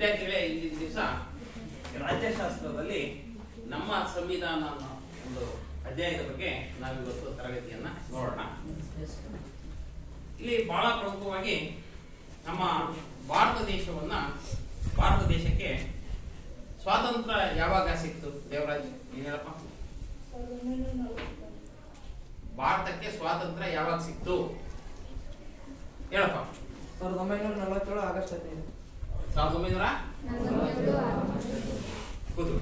ವಿದ್ಯಾರ್ಥಿಗಳೇ, ಇಂದಿನ ದಿವಸ ರಾಜ್ಯಶಾಸ್ತ್ರದಲ್ಲಿ ನಮ್ಮ ಸಂವಿಧಾನ ಅನ್ನೋ ಒಂದು ಅಧ್ಯಾಯದ ಬಗ್ಗೆ ನಾವಿವತ್ತು ತರಗತಿಯನ್ನ ನೋಡೋಣ. ಇಲ್ಲಿ ಬಹಳ ಪ್ರಮುಖವಾಗಿ ನಮ್ಮ ಭಾರತ ದೇಶಕ್ಕೆ ಸ್ವಾತಂತ್ರ್ಯ ಯಾವಾಗ ಸಿಕ್ತು? ದೇವರಾಜ್ ನೀನ್ ಹೇಳಪ್ಪ. ಭಾರತಕ್ಕೆ ಸ್ವಾತಂತ್ರ್ಯ ಯಾವಾಗ ಸಿಕ್ತು ಹೇಳಪ್ಪ. 1947 ಆಗಸ್ಟ್ 15. 1947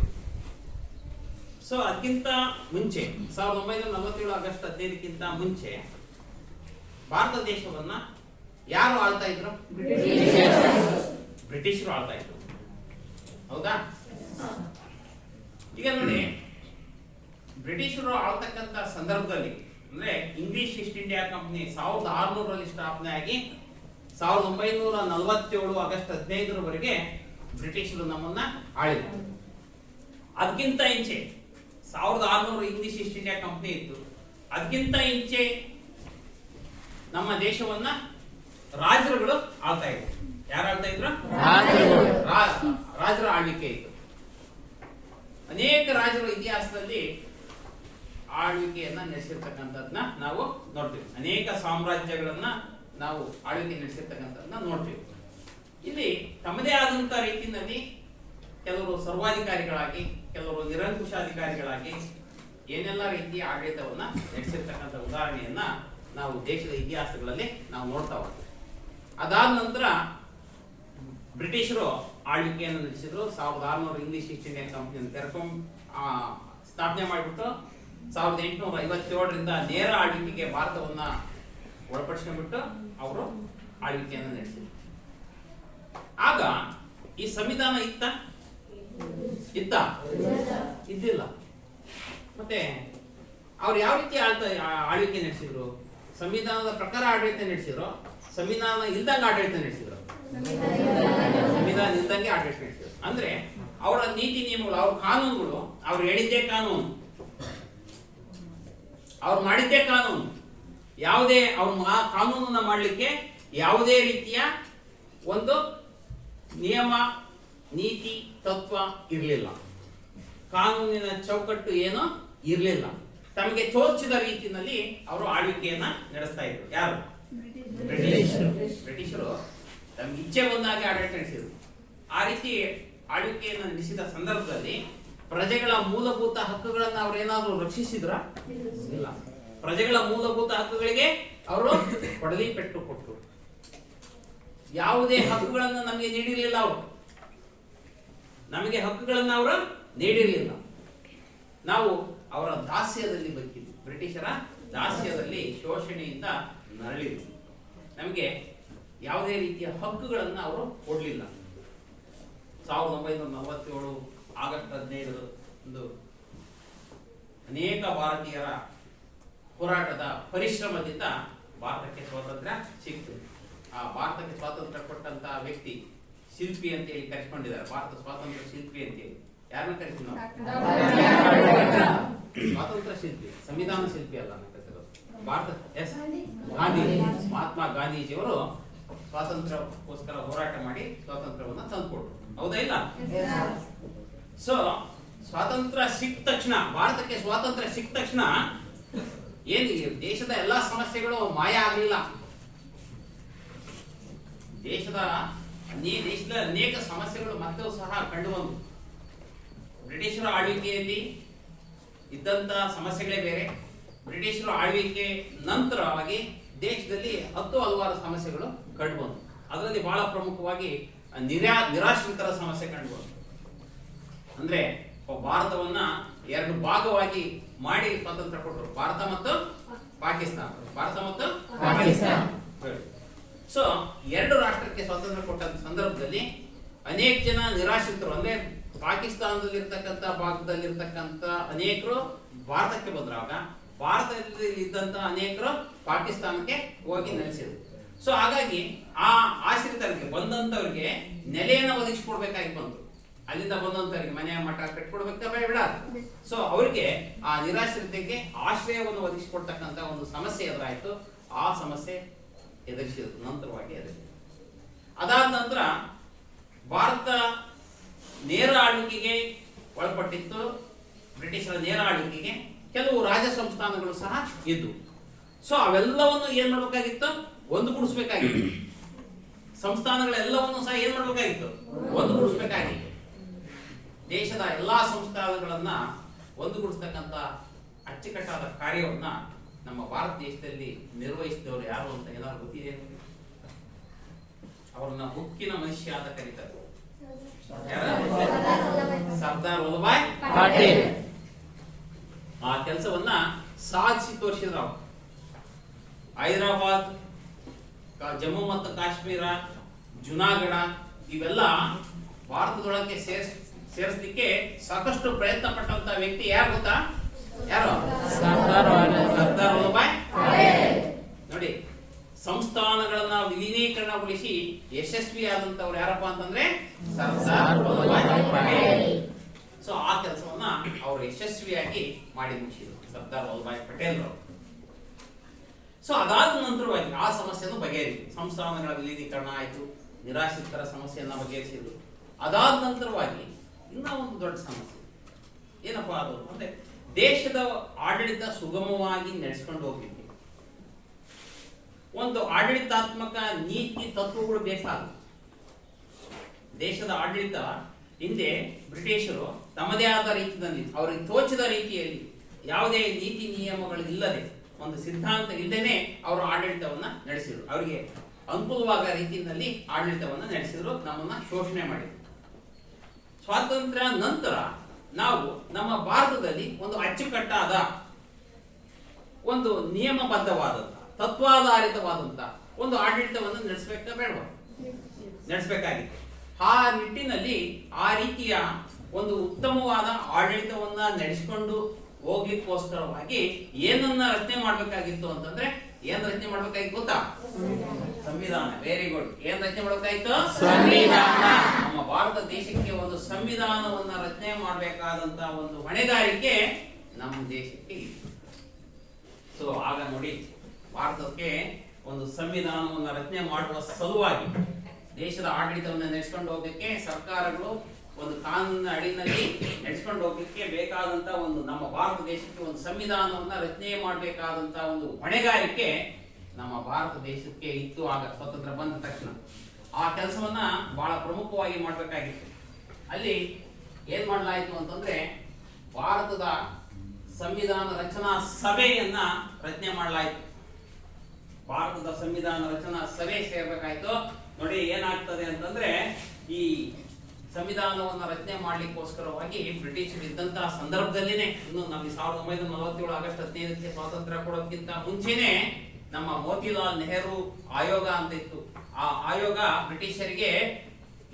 ಸೊ ಅದಕ್ಕಿಂತ ಮುಂಚೆ 1947 ಆಗಸ್ಟ್ 15ಕ್ಕಿಂತ ಮುಂಚೆ ಭಾರತ ದೇಶವನ್ನ ಯಾರು ಆಳ್ತಾ ಇದ್ರು? ಬ್ರಿಟಿಷರು ಆಳ್ತಾ ಇದ್ರು. ಹೌದಾ? ಈಗ ನೋಡಿ, ಬ್ರಿಟಿಷರು ಆಳ್ತಕ್ಕಂತ ಸಂದರ್ಭದಲ್ಲಿ ಅಂದ್ರೆ ಇಂಗ್ಲಿಷ್ ಈಸ್ಟ್ ಇಂಡಿಯಾ ಕಂಪನಿ 1600ರಲ್ಲಿ ಸ್ಥಾಪನೆ ಆಗಿ 1947 ಆಗಸ್ಟ್ 15ರವರೆಗೆ ಬ್ರಿಟಿಷರು ನಮ್ಮನ್ನ ಆಳಿದ್ರು. ಅದಕ್ಕಿಂತ ಇಂಚೆ 1600 ಇಂಗ್ಲಿಷ್ ಈಸ್ಟ್ ಇಂಡಿಯಾ ಕಂಪನಿ ಇತ್ತು. ಅದಕ್ಕಿಂತ ಇಂಚೆ ನಮ್ಮ ದೇಶವನ್ನ ರಾಜರುಗಳು ಆಳ್ತಾ ಇದ್ರು. ಯಾರು ಆಳ್ತಾ ಇದ್ರು? ರಾಜರ ಆಳ್ವಿಕೆ ಇತ್ತು. ಅನೇಕ ರಾಜರು ಇತಿಹಾಸದಲ್ಲಿ ಆಳ್ವಿಕೆಯನ್ನ ನಡೆಸಿರ್ತಕ್ಕಂಥದ್ದನ್ನ ನಾವು ನೋಡ್ತೀವಿ. ಅನೇಕ ಸಾಮ್ರಾಜ್ಯಗಳನ್ನ ನಾವು ಆಳ್ವಿಕೆ ನಡೆಸಿರ್ತಕ್ಕಂಥದ್ದನ್ನ ನೋಡ್ತೀವಿ. ಇಲ್ಲಿ ತಮ್ಮದೇ ಆದಂತ ರೀತಿಯಲ್ಲಿ ಕೆಲವರು ಸರ್ವಾಧಿಕಾರಿಗಳಾಗಿ, ಕೆಲವರು ನಿರಂಕುಶಾಧಿಕಾರಿಗಳಾಗಿ ಏನೆಲ್ಲ ರೀತಿಯ ಆಡಳಿತವನ್ನ ನಡೆಸಿರ್ತಕ್ಕಂಥ ಉದಾಹರಣೆಯನ್ನ ನಾವು ದೇಶದ ಇತಿಹಾಸಗಳಲ್ಲಿ ನಾವು ನೋಡ್ತಾ ಹೋಗ್ತೀವಿ. ಅದಾದ ನಂತರ ಬ್ರಿಟಿಷರು ಆಳ್ವಿಕೆಯನ್ನು ನಡೆಸಿದ್ರು. 1600 ಇಂಗ್ಲಿಷ್ ಈಸ್ಟ್ ಇಂಡಿಯನ್ ಕಂಪನಿಯನ್ನು ಸ್ಥಾಪನೆ ಮಾಡಿಬಿಟ್ಟು 1857ರಿಂದ ನೇರ ಆಳ್ವಿಕೆಗೆ ಭಾರತವನ್ನ ಒಳಪಡಿಸ್ಕೊಂಡ್ಬಿಟ್ಟು ಅವರು ಆಳ್ವಿಕೆಯನ್ನು ನಡೆಸಿದ್ರು. ಆಗ ಈ ಸಂವಿಧಾನ ಇದ್ದಿಲ್ಲ. ಮತ್ತೆ ಅವ್ರು ಯಾವ ರೀತಿ ಆಳ್ವಿಕೆ ನಡೆಸಿದ್ರು? ಸಂವಿಧಾನದ ಪ್ರಕಾರ ಆಡಳಿತ ನಡೆಸಿದ್ರು, ಸಂವಿಧಾನ ಇಲ್ದಂಗೆ ಆಡಳಿತ ನಡೆಸಿದ್ರು. ಸಂವಿಧಾನ ಇಲ್ದಂಗೆ ಆಡಳಿತ ನಡೆಸಿದ್ರು ಅಂದ್ರೆ ಅವರ ನೀತಿ ನಿಯಮಗಳು, ಅವ್ರ ಕಾನೂನುಗಳು, ಅವ್ರು ಹೇಳಿದ್ದೇ ಕಾನೂನು, ಅವ್ರು ಮಾಡಿದ್ದೇ ಕಾನೂನು. ಯಾವುದೇ ಅವ್ರ ಕಾನೂನನ್ನ ಮಾಡಲಿಕ್ಕೆ ಯಾವುದೇ ರೀತಿಯ ಒಂದು ನಿಯಮ, ನೀತಿ, ತತ್ವ ಇರಲಿಲ್ಲ. ಕಾನೂನಿನ ಚೌಕಟ್ಟು ಏನೋ ಇರಲಿಲ್ಲ. ತಮಗೆ ತೋಚಿದ ರೀತಿಯಲ್ಲಿ ಅವರು ಆಳ್ವಿಕೆಯನ್ನ ನಡೆಸ್ತಾ ಇದ್ರು. ಯಾರು? ಬ್ರಿಟಿಷರು ತಮ್ಗೆ ಇಚ್ಛೆ ಬಂದಾಗೆ ಆಡಳಿತ ನಡೆಸಿದ್ರು. ಆ ರೀತಿ ಆಳ್ವಿಕೆಯನ್ನು ನಡೆಸಿದ ಸಂದರ್ಭದಲ್ಲಿ ಪ್ರಜೆಗಳ ಮೂಲಭೂತ ಹಕ್ಕುಗಳನ್ನ ಅವ್ರು ಏನಾದ್ರು ರಕ್ಷಿಸಿದ್ರ? ಇಲ್ಲ. ಪ್ರಜೆಗಳ ಮೂಲಭೂತ ಹಕ್ಕುಗಳಿಗೆ ಅವರು ಕೊಡಲಿ ಪೆಟ್ಟು ಕೊಟ್ಟರು. ಯಾವುದೇ ಹಕ್ಕುಗಳನ್ನು ನಮಗೆ ನೀಡಿರಲಿಲ್ಲ. ಅವರು ನಮಗೆ ಹಕ್ಕುಗಳನ್ನು ಅವರು ನೀಡಿರಲಿಲ್ಲ. ನಾವು ಅವರ ದಾಸ್ಯದಲ್ಲಿ ಬದುಕಿದ್ವಿ. ಬ್ರಿಟಿಷರ ದಾಸ್ಯದಲ್ಲಿ ಶೋಷಣೆಯಿಂದ ನರಳಿದ್ವಿ. ನಮಗೆ ಯಾವುದೇ ರೀತಿಯ ಹಕ್ಕುಗಳನ್ನು ಅವರು ಕೊಡಲಿಲ್ಲ. 1947 ಆಗಸ್ಟ್ 15 ಅನೇಕ ಭಾರತೀಯರ ಹೋರಾಟದ ಪರಿಶ್ರಮದಿಂದ ಭಾರತಕ್ಕೆ ಸ್ವಾತಂತ್ರ್ಯ ಸಿಕ್ತು. ಆ ಭಾರತಕ್ಕೆ ಸ್ವಾತಂತ್ರ್ಯ ಕೊಟ್ಟಂತ ವ್ಯಕ್ತಿ ಶಿಲ್ಪಿ ಅಂತ ಹೇಳಿ ಕರೆಸ್ಕೊಂಡಿದ್ದಾರೆ. ಭಾರತ ಸ್ವಾತಂತ್ರ್ಯ ಶಿಲ್ಪಿ ಅಂತ ಹೇಳಿ ಯಾರನ್ನ ಕರಿತೀವಿ ನಾವು? ಸ್ವಾತಂತ್ರ್ಯ ಶಿಲ್ಪಿ, ಸಂವಿಧಾನ ಶಿಲ್ಪಿ ಅಲ್ಲ. ಭಾರತ ಗಾಂಧಿ, ಮಹಾತ್ಮ ಗಾಂಧೀಜಿಯವರು ಸ್ವಾತಂತ್ರ್ಯಕ್ಕೋಸ್ಕರ ಹೋರಾಟ ಮಾಡಿ ಸ್ವಾತಂತ್ರ್ಯವನ್ನ ತಂದುಕೊಟ್ರು. ಹೌದಾ ಇಲ್ಲ? ಸೊ ಸ್ವಾತಂತ್ರ್ಯ ಸಿಕ್ಕ ತಕ್ಷಣ, ಭಾರತಕ್ಕೆ ಸ್ವಾತಂತ್ರ್ಯ ಸಿಕ್ಕ ತಕ್ಷಣ ಏನು ದೇಶದ ಎಲ್ಲಾ ಸಮಸ್ಯೆಗಳು ಮಾಯ ಆಗಲಿಲ್ಲ. ದೇಶದ ಅನೇಕ ಸಮಸ್ಯೆಗಳು ಮತ್ತೆ ಸಹ ಕಂಡು ಬಂದು ಬ್ರಿಟಿಷರ ಆಳ್ವಿಕೆಯಲ್ಲಿ ಇದ್ದಂತ ಸಮಸ್ಯೆಗಳೇ ಬೇರೆ. ಬ್ರಿಟಿಷರ ಆಳ್ವಿಕೆ ನಂತರವಾಗಿ ದೇಶದಲ್ಲಿ ಹಲವಾರು ಸಮಸ್ಯೆಗಳು ಕಂಡು ಬಂದು. ಅದರಲ್ಲಿ ಬಹಳ ಪ್ರಮುಖವಾಗಿ ನಿರಾಶ್ರಿತರ ಸಮಸ್ಯೆ ಕಂಡು ಬಂತು. ಅಂದ್ರೆ ಭಾರತವನ್ನ 2 ಭಾಗವಾಗಿ ಮಾಡಿ ಸ್ವಾತಂತ್ರ್ಯ ಕೊಟ್ಟರು. ಭಾರತ ಮತ್ತು ಪಾಕಿಸ್ತಾನ. ಸೊ 2 ರಾಷ್ಟ್ರಕ್ಕೆ ಸ್ವಾತಂತ್ರ್ಯ ಕೊಟ್ಟ ಸಂದರ್ಭದಲ್ಲಿ ಅನೇಕ ಜನ ನಿರಾಶ್ರಿತರು, ಅಂದ್ರೆ ಪಾಕಿಸ್ತಾನದಲ್ಲಿರ್ತಕ್ಕಂಥ ಭಾಗದಲ್ಲಿರ್ತಕ್ಕಂಥ ಅನೇಕರು ಭಾರತಕ್ಕೆ ಬಂದ್ರಾಗ, ಭಾರತದಲ್ಲಿ ಇದ್ದಂತ ಅನೇಕರು ಪಾಕಿಸ್ತಾನಕ್ಕೆ ಹೋಗಿ ನೆಲೆಸಿದ್ರು. ಸೊ ಹಾಗಾಗಿ ಆ ಆಶ್ರಿತರಿಗೆ ಬಂದಂತವ್ರಿಗೆ ನೆಲೆಯನ್ನು ಒದಗಿಸಿಕೊಡ್ಬೇಕಾಗಿ ಬಂತು. ಅಲ್ಲಿಂದ ಬಂದಂತವ್ರಿಗೆ ಮನೆ ಮಠ ಕಟ್ಕೊಡ್ಬೇಕ ಬೇಡ. ಸೊ ಅವರಿಗೆ ಆ ನಿರಾಶ್ರಿತರಿಗೆ ಆಶ್ರಯವನ್ನು ಒದಗಿಸಿಕೊಡ್ತಕ್ಕಂಥ ಒಂದು ಸಮಸ್ಯೆ ಎದುರಾಯ್ತು. ಆ ಸಮಸ್ಯೆ ಎದುರಿಸಿದ್ರು ನಂತರವಾಗಿ ಎದುರಿಸಿದ್ರು. ಅದಾದ ನಂತರ ಭಾರತ ನೇರ ಆಳ್ವಿಕೆಗೆ ಒಳಪಟ್ಟಿತ್ತು. ಬ್ರಿಟಿಷರ ನೇರ ಆಳ್ವಿಕೆಗೆ ಕೆಲವು ರಾಜ ಸಂಸ್ಥಾನಗಳು ಸಹ ಇದ್ದು. ಸೊ ಅವೆಲ್ಲವನ್ನು ಏನ್ ಮಾಡ್ಬೇಕಾಗಿತ್ತು? ಒಂದುಗೂಡಿಸ್ಬೇಕಾಗಿತ್ತು. ಸಂಸ್ಥಾನಗಳೆಲ್ಲವನ್ನು ಸಹ ಏನ್ ಮಾಡ್ಬೇಕಾಗಿತ್ತು? ಒಂದುಗೂಡಿಸ್ಬೇಕಾಗಿತ್ತು. ದೇಶದ ಎಲ್ಲಾ ಸಂಸ್ಥಾನಗಳನ್ನ ಒಂದುಗೂಡಿಸ್ತಕ್ಕಂಥ ಅಚ್ಚುಕಟ್ಟಾದ ಕಾರ್ಯವನ್ನ ನಮ್ಮ ಭಾರತ ದೇಶದಲ್ಲಿ ನಿರ್ವಹಿಸಿದವರು ಯಾರು ಅಂತ ಏನಾದ್ರು ಗೊತ್ತಿದೆ? ಅವರನ್ನ ಹುಕ್ಕಿನ ಮನುಷ್ಯ ಅಂತ ಕರೀತಾರೆ. ಸರ್ದಾರ್ ವಲ್ಲಭಾಯ್ ಪಟೇಲ್. ಆ ಕೆಲಸವನ್ನ ಸಾಧಿಸಿ ತೋರಿಸಿದ್ರು. ಹೈದರಾಬಾದ್, ಜಮ್ಮು ಮತ್ತು ಕಾಶ್ಮೀರ, ಜುನಾಗಢ ಇವೆಲ್ಲ ಭಾರತದೊಳಗೆ ಸೇರಿಸಲಿಕ್ಕೆ ಸಾಕಷ್ಟು ಪ್ರಯತ್ನ ಪಟ್ಟಂತ ವ್ಯಕ್ತಿ ಯಾರು ಗೊತ್ತಾ? ಯಾರು? ಸರ್ದಾರ್ ವಲ್ಲಭಾಯ್ ಪಟೇಲ್. ನೋಡಿ, ಸಂಸ್ಥಾನಗಳನ್ನ ವಿಲೀನೀಕರಣಗೊಳಿಸಿ ಯಶಸ್ವಿಯಾದಂತವ್ರು ಯಾರಪ್ಪ ಅಂತಂದ್ರೆ ಸರ್ದಾರ್ ವಲ್ಲಭಾಯ್ ಪಟೇಲ್. ಸೊ ಆ ಕೆಲಸವನ್ನ ಅವರು ಯಶಸ್ವಿಯಾಗಿ ಮಾಡಿ ಮುಗಿಸಿದ್ರು ಸರ್ದಾರ್ ವಲ್ಲಭಾಯ್ ಪಟೇಲ್ ಅವರು. ಸೊ ಅದಾದ ನಂತರವಾಗಿ ಆ ಸಮಸ್ಯೆಯನ್ನು ಬಗೆಹರಿಸಿದ್ರು. ಸಂಸ್ಥಾನಗಳ ವಿಲೀನೀಕರಣ ಆಯಿತು, ನಿರಾಶ್ರಿತರ ಸಮಸ್ಯೆಯನ್ನ ಬಗೆಹರಿಸಿದ್ರು. ಅದಾದ ನಂತರವಾಗಿ ಇನ್ನ ಒಂದು ದೊಡ್ಡ ಸಮಸ್ಯೆ ಏನಪ್ಪಾ ಅದು ಅಂದ್ರೆ ದೇಶದ ಆಡಳಿತ ಸುಗಮವಾಗಿ ನಡೆಸ್ಕೊಂಡು ಹೋಗ್ಲಿಕ್ಕೆ ಒಂದು ಆಡಳಿತಾತ್ಮಕ ನೀತಿ ತತ್ವಗಳು ಬೇಕಾಗುತ್ತೆ. ದೇಶದ ಆಡಳಿತ ಹಿಂದೆ ಬ್ರಿಟಿಷರು ತಮ್ಮದೇ ಆದ ರೀತಿಯಲ್ಲಿ ಅವರಿಗೆ ತೋಚಿದ ರೀತಿಯಲ್ಲಿ ಯಾವುದೇ ನೀತಿ ನಿಯಮಗಳು ಇಲ್ಲದೆ ಒಂದು ಸಿದ್ಧಾಂತ ಇಲ್ಲದೇನೆ ಅವರು ಆಡಳಿತವನ್ನ ನಡೆಸಿದ್ರು. ಅವರಿಗೆ ಅನುಕೂಲವಾದ ರೀತಿಯಲ್ಲಿ ಆಡಳಿತವನ್ನ ನಡೆಸಿದ್ರು, ನಮ್ಮನ್ನ ಶೋಷಣೆ ಮಾಡಿದ್ರು. ಸ್ವಾತಂತ್ರ್ಯ ನಂತರ ನಾವು ನಮ್ಮ ಭಾರತದಲ್ಲಿ ಒಂದು ಅಚ್ಚುಕಟ್ಟಾದ ಒಂದು ನಿಯಮಬದ್ಧವಾದಂತ ತತ್ವಾಧಾರಿತವಾದಂತ ಒಂದು ಆಡಳಿತವನ್ನು ನಡೆಸಬೇಕಾಗಿತ್ತು. ಆ ನಿಟ್ಟಿನಲ್ಲಿ ಆ ರೀತಿಯ ಒಂದು ಉತ್ತಮವಾದ ಆಡಳಿತವನ್ನ ನಡೆಸಿಕೊಂಡು ಹೋಗ್ಲಿಕ್ಕೋಸ್ಕರವಾಗಿ ಏನನ್ನ ರಚನೆ ಮಾಡ್ಬೇಕಾಗಿತ್ತು ಅಂತಂದ್ರೆ ಏನ್ ರಚನೆ ಮಾಡ್ಬೇಕಾಗಿತ್ತು ಗೊತ್ತಾ? ಸಂವಿಧಾನ. Very good. ಏನ್ ರಚನೆ ಮಾಡ್ಬೇಕಾಗಿತ್ತು? ಸಂವಿಧಾನ. ನಮ್ಮ ಭಾರತ ದೇಶಕ್ಕೆ ಒಂದು ಸಂವಿಧಾನವನ್ನ ರಚನೆ ಮಾಡಬೇಕಾದಂತ ಒಂದು ಹೊಣೆಗಾರಿಕೆ ನಮ್ಮ ದೇಶಕ್ಕೆ ಇತ್ತು. ಸೊ ಆಗ ನೋಡಿ, ಭಾರತಕ್ಕೆ ಒಂದು ಸಂವಿಧಾನವನ್ನ ರಚನೆ ಮಾಡುವ ಸಲುವಾಗಿ ದೇಶದ ಆಡಳಿತವನ್ನ ನಡೆಸ್ಕೊಂಡು ಹೋಗ್ಲಿಕ್ಕೆ ಸರ್ಕಾರಗಳು ಒಂದು ಕಾನೂನಿನ ಅಡಿನಲ್ಲಿ ನಡೆಸ್ಕೊಂಡು ಹೋಗ್ಲಿಕ್ಕೆ ಬೇಕಾದಂತ ಒಂದು ನಮ್ಮ ಭಾರತ ದೇಶಕ್ಕೆ ಒಂದು ಸಂವಿಧಾನವನ್ನ ರಚನೆ ಮಾಡಬೇಕಾದಂತ ಒಂದು ಹೊಣೆಗಾರಿಕೆ ನಮ್ಮ ಭಾರತ ದೇಶಕ್ಕೆ ಇತ್ತು. ಆಗ ಸ್ವತಂತ್ರ ಬಂದ ತಕ್ಷಣ ಆ ಕೆಲಸವನ್ನ ಬಹಳ ಪ್ರಮುಖವಾಗಿ ಮಾಡಬೇಕಾಗಿತ್ತು. ಅಲ್ಲಿ ಏನ್ ಮಾಡಲಾಯಿತು ಅಂತಂದ್ರೆ ಭಾರತದ ಸಂವಿಧಾನ ರಚನಾ ಸಭೆಯನ್ನ ರಚನೆ ಮಾಡಲಾಯಿತು. ಭಾರತದ ಸಂವಿಧಾನ ರಚನಾ ಸಭೆ ಸೇರ್ಬೇಕಾಯ್ತು. ನೋಡಿ ಏನಾಗ್ತದೆ ಅಂತಂದ್ರೆ ಈ ಸಂವಿಧಾನವನ್ನ ರಚನೆ ಮಾಡ್ಲಿಕ್ಕೋಸ್ಕರವಾಗಿ ಬ್ರಿಟಿಷರು ಇದ್ದಂತಹ ಸಂದರ್ಭದಲ್ಲಿನೇ ಇನ್ನು ನಮಗೆ 1947 ಆಗಸ್ಟ್ 15ಕ್ಕೆ ಸ್ವಾತಂತ್ರ್ಯ ಕೊಡೋದಕ್ಕಿಂತ ಮುಂಚೆನೆ ನಮ್ಮ ಮೋತಿಲಾಲ್ ನೆಹರು ಆಯೋಗ ಅಂತ ಇತ್ತು. ಆ ಆಯೋಗ ಬ್ರಿಟಿಷರಿಗೆ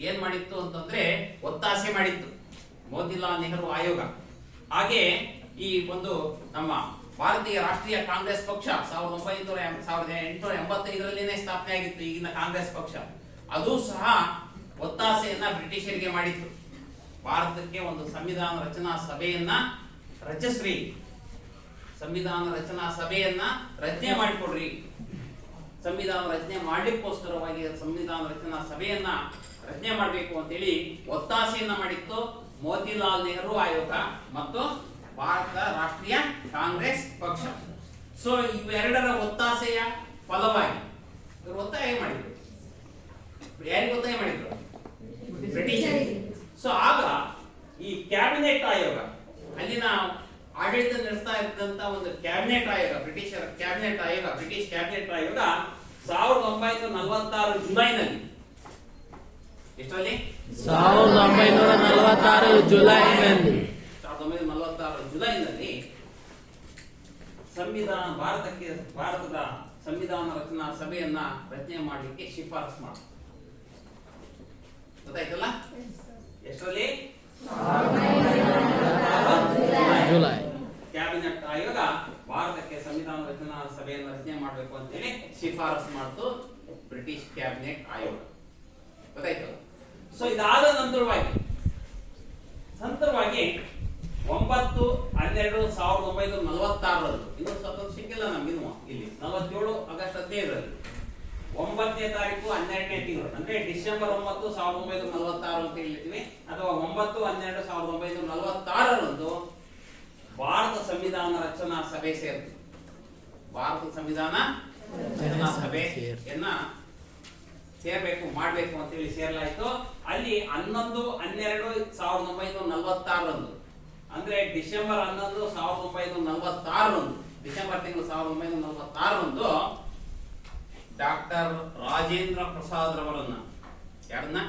ಏನ್ ಮಾಡಿತ್ತು ಅಂತಂದ್ರೆ ಒತ್ತಾಸೆ ಮಾಡಿತ್ತು, ಮೋತಿಲಾಲ್ ನೆಹರು ಆಯೋಗ. ಹಾಗೆ ಈ ಒಂದು ನಮ್ಮ ಭಾರತೀಯ ರಾಷ್ಟ್ರೀಯ ಕಾಂಗ್ರೆಸ್ ಪಕ್ಷ 1885ರಲ್ಲಿನೇ ಸ್ಥಾಪನೆ ಆಗಿತ್ತು. ಈಗಿನ ಕಾಂಗ್ರೆಸ್ ಪಕ್ಷ ಅದು ಸಹ ಒತ್ತಾಸೆಯನ್ನ ಬ್ರಿಟಿಷರಿಗೆ ಮಾಡಿತ್ತು. ಭಾರತಕ್ಕೆ ಒಂದು ಸಂವಿಧಾನ ರಚನಾ ಸಭೆಯನ್ನ ರಚಿಸ್ರಿ, ಸಂವಿಧಾನ ರಚನಾ ಸಭೆಯನ್ನ ರಚನೆ ಮಾಡಿಕೊಡ್ರಿ, ಸಂವಿಧಾನ ರಚನೆ ಮಾಡ್ಲಿಕ್ಕೋಸ್ಕರವಾಗಿ ಸಂವಿಧಾನ ರಚನಾ ಸಭೆಯನ್ನ ರಚನೆ ಮಾಡಬೇಕು ಅಂತೇಳಿ ಒತ್ತಾಸೆಯನ್ನ ಮಾಡಿತ್ತು ಮೋತಿಲಾಲ್ ನೆಹರು ಆಯೋಗ ಮತ್ತು ಭಾರತ ರಾಷ್ಟ್ರೀಯ ಕಾಂಗ್ರೆಸ್ ಪಕ್ಷ. ಸೊ ಇವೆರಡರ ಒತ್ತಾಸೆಯ ಫಲವಾಗಿ ಇವರು ಒತ್ತಾಯ ಮಾಡಿದ್ರು. ಯಾರಿಗೆ ಒತ್ತಾಯ ಮಾಡಿದ್ರು? ಬ್ರಿಟಿಷರಿಗೆ. ಸೊ ಆಗ ಈ ಕ್ಯಾಬಿನೆಟ್ ಆಯೋಗ, ಅಲ್ಲಿನ ಆಡಳಿತ ನಡೆಸ್ತಾ ಇದ್ದಂತ ಒಂದು ಕ್ಯಾಬಿನೆಟ್ ಆಯೋಗ, ಬ್ರಿಟಿಷ್ ಕ್ಯಾಬಿನೆಟ್ ಆಯೋಗ 1946 ಜುಲೈನಲ್ಲಿ, ಎಷ್ಟರಲ್ಲಿ? 1946 ಜುಲೈನಲ್ಲಿ ಭಾರತದ ಸಂವಿಧಾನ ರಚನಾ ಸಭೆಯನ್ನ ರಚನೆ ಮಾಡಲಿಕ್ಕೆ ಶಿಫಾರಸು ಮಾಡಿ. ಗೊತ್ತಾಯ್ತಲ್ಲ? ಎಷ್ಟರಲ್ಲಿ? ಜುಲೈ. ಕ್ಯಾಬಿನೆಟ್ ಆಯೋಗ ಭಾರತಕ್ಕೆ ಸಂವಿಧಾನ ರಚನಾ ಸಭೆಯನ್ನು ರಚನೆ ಮಾಡಬೇಕು ಅಂತ ಹೇಳಿ ಶಿಫಾರಸು ಮಾಡಿತು ಬ್ರಿಟಿಷ್ ಕ್ಯಾಬಿನೆಟ್ ಆಯೋಗ. ಗೊತ್ತಾಯ್ತು? ಸೊ ಇದಾದ ನಂತರವಾಗಿ 9/12/1946 ಇನ್ನು ಸ್ವತಂತ್ರ ಸಿಕ್ಕಿಲ್ಲ ನಮ್ಗಿನ್ನು. ಇಲ್ಲಿ 47 ಆಗಸ್ಟ್ 15ರಲ್ಲಿ 9ನೇ 9ನೇ ತಾರೀಕು 12ನೇ ತಿಂಗಳು ಅಂದ್ರೆ ಡಿಸೆಂಬರ್ 9, 1946 ಅಂತ ಹೇಳಿದ್ವಿ, ಅಥವಾ 9/12/1946ರಂದು ಭಾರತ ಸಂವಿಧಾನ ರಚನಾ ಸಭೆ ಸೇರಿತು. ಭಾರತ ಸಂವಿಧಾನ ರಚನಾ ಸಭೆಯನ್ನ ಸೇರ್ಬೇಕು ಮಾಡಬೇಕು ಅಂತ ಹೇಳಿ ಸೇರಲಾಯಿತು. ಅಲ್ಲಿ 11/12/1946ರಂದು ಅಂದ್ರೆ ಡಿಸೆಂಬರ್ 11, 1946ರಂದು, ಡಿಸೆಂಬರ್ ತಿಂಗಳು 1946ರಂದು ಡಾಕ್ಟರ್ ರಾಜೇಂದ್ರ ಪ್ರಸಾದ್ ರವರನ್ನ, ಯಾರನ್ನ?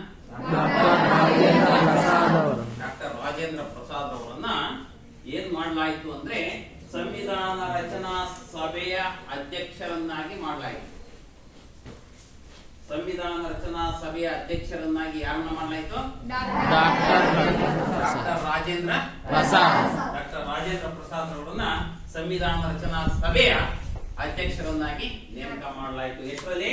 ಡಾಕ್ಟರ್ ರಾಜೇಂದ್ರ ಪ್ರಸಾದ್ ಅವರನ್ನ ಏನ್ ಮಾಡಲಾಯಿತು ಅಂದ್ರೆ ಸಂವಿಧಾನ ರಚನಾ ಸಭೆಯ ಅಧ್ಯಕ್ಷರನ್ನಾಗಿ ಮಾಡಲಾಯಿತು. ಸಂವಿಧಾನ ರಚನಾ ಸಭೆಯ ಅಧ್ಯಕ್ಷರನ್ನಾಗಿ ಯಾರನ್ನ ಮಾಡಲಾಯಿತು? ಡಾಕ್ಟರ್ ರಾಜೇಂದ್ರ ಪ್ರಸಾದ್ ಅವರನ್ನ ಸಂವಿಧಾನ ರಚನಾ ಸಭೆಯ ಅಧ್ಯಕ್ಷರನ್ನಾಗಿ ನೇಮಕ ಮಾಡಲಾಯಿತು. ಎಷ್ಟರಲ್ಲಿ?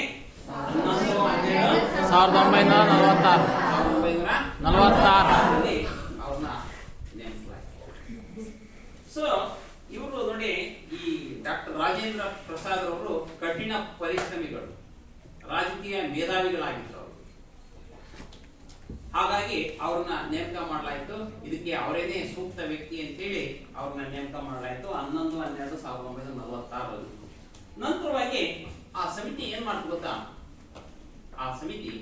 11/12/1946 ಅವ್ರನ್ನ ನೇಮಿಸಲಾಯಿತು. ಸೊ ಇವರು ನೋಡಿ, ಈ ಡಾಕ್ಟರ್ ರಾಜೇಂದ್ರ ಪ್ರಸಾದ್ ಅವರು ಕಠಿಣ ಪರಿಶ್ರಮಿಗಳು, ರಾಜಕೀಯ ಮೇಧಾವಿಗಳಾಗಿದ್ರು ಅವರು. ಹಾಗಾಗಿ ಅವ್ರನ್ನ ನೇಮಕ ಮಾಡಲಾಯಿತು. ಇದಕ್ಕೆ ಅವರೇನೇ ಸೂಕ್ತ ವ್ಯಕ್ತಿ ಅಂತೇಳಿ ಅವ್ರನ್ನ ನೇಮಕ ಮಾಡಲಾಯಿತು 11/12/1946. ನಂತರವಾಗಿ ಆ ಸಮಿತಿ ಏನ್ ಮಾಡ್ತು ಗೊತ್ತಾ? ಆ ಸಮಿತಿ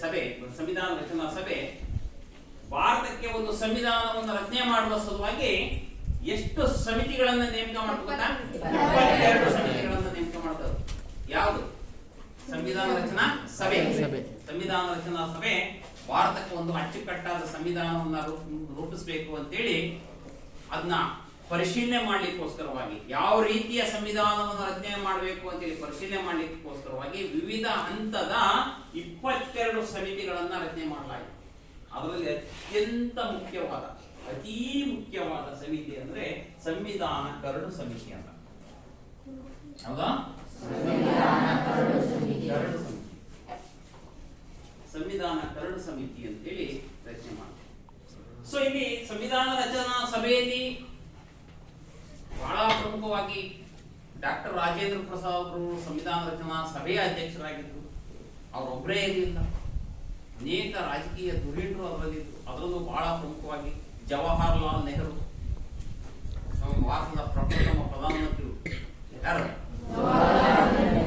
ಸಭೆ, ಸಂವಿಧಾನ ರಚನಾ ಸಭೆ ಭಾರತಕ್ಕೆ ಒಂದು ಸಂವಿಧಾನವನ್ನು ರಚನೆ ಮಾಡುವ ಸಲುವಾಗಿ ಎಷ್ಟು ಸಮಿತಿಗಳನ್ನ ನೇಮಕ ಮಾಡ್ತು ಗೊತ್ತಾ? 22 ಸಮಿತಿಗಳನ್ನ ನೇಮಕ ಮಾಡ್ತಾರೆ. ಯಾವುದು? ಸಂವಿಧಾನ ರಚನಾ ಸಭೆ. ಸಂವಿಧಾನ ರಚನಾ ಸಭೆ ಭಾರತಕ್ಕೆ ಒಂದು ಅಚ್ಚುಕಟ್ಟಾದ ಸಂವಿಧಾನವನ್ನ ರೂಪಿಸಬೇಕು ಅಂತೇಳಿ ಅದನ್ನ ಪರಿಶೀಲನೆ ಮಾಡ್ಲಿಕ್ಕೋಸ್ಕರವಾಗಿ, ಯಾವ ರೀತಿಯ ಸಂವಿಧಾನವನ್ನು ರಚನೆ ಮಾಡಬೇಕು ಅಂತೇಳಿ ಪರಿಶೀಲನೆ ಮಾಡ್ಲಿಕ್ಕೋಸ್ಕರವಾಗಿ ವಿವಿಧ ಹಂತದ 22 ಸಮಿತಿಗಳನ್ನ ರಚನೆ ಮಾಡಲಾಯಿತು. ಅದರಲ್ಲಿ ಅತ್ಯಂತ ಮುಖ್ಯವಾದ, ಅತೀ ಮುಖ್ಯವಾದ ಸಮಿತಿ ಅಂದ್ರೆ ಸಂವಿಧಾನ ಕರಡು ಸಮಿತಿ ಅಂತ. ಹೌದಾ? ಸಂವಿಧಾನ ಕರಡು ಸಮಿತಿ ಅಂತೇಳಿ ರಚನೆ ಮಾಡಿ. ಸೊ ಇಲ್ಲಿ ಸಂವಿಧಾನ ರಚನಾ ಸಭೆಯಲ್ಲಿ ಬಹಳ ಪ್ರಮುಖವಾಗಿ ಡಾಕ್ಟರ್ ರಾಜೇಂದ್ರ ಪ್ರಸಾದ್ ಅವರು ಸಂವಿಧಾನ ರಚನಾ ಸಭೆಯ ಅಧ್ಯಕ್ಷರಾಗಿದ್ದರು. ಅವರೊಬ್ಬರೇ ಇರಲಿಲ್ಲ, ಅನೇಕ ರಾಜಕೀಯ ಧುರೀಣರು ಅದರಲ್ಲಿದ್ದರು. ಅದರಲ್ಲೂ ಬಹಳ ಪ್ರಮುಖವಾಗಿ ಜವಾಹರ್ಲಾಲ್ ನೆಹರು, ನಮ್ಮ ಭಾರತದ ಪ್ರಪ್ರಥಮ ಪ್ರಧಾನಮಂತ್ರಿಗಳು. ಯಾರು?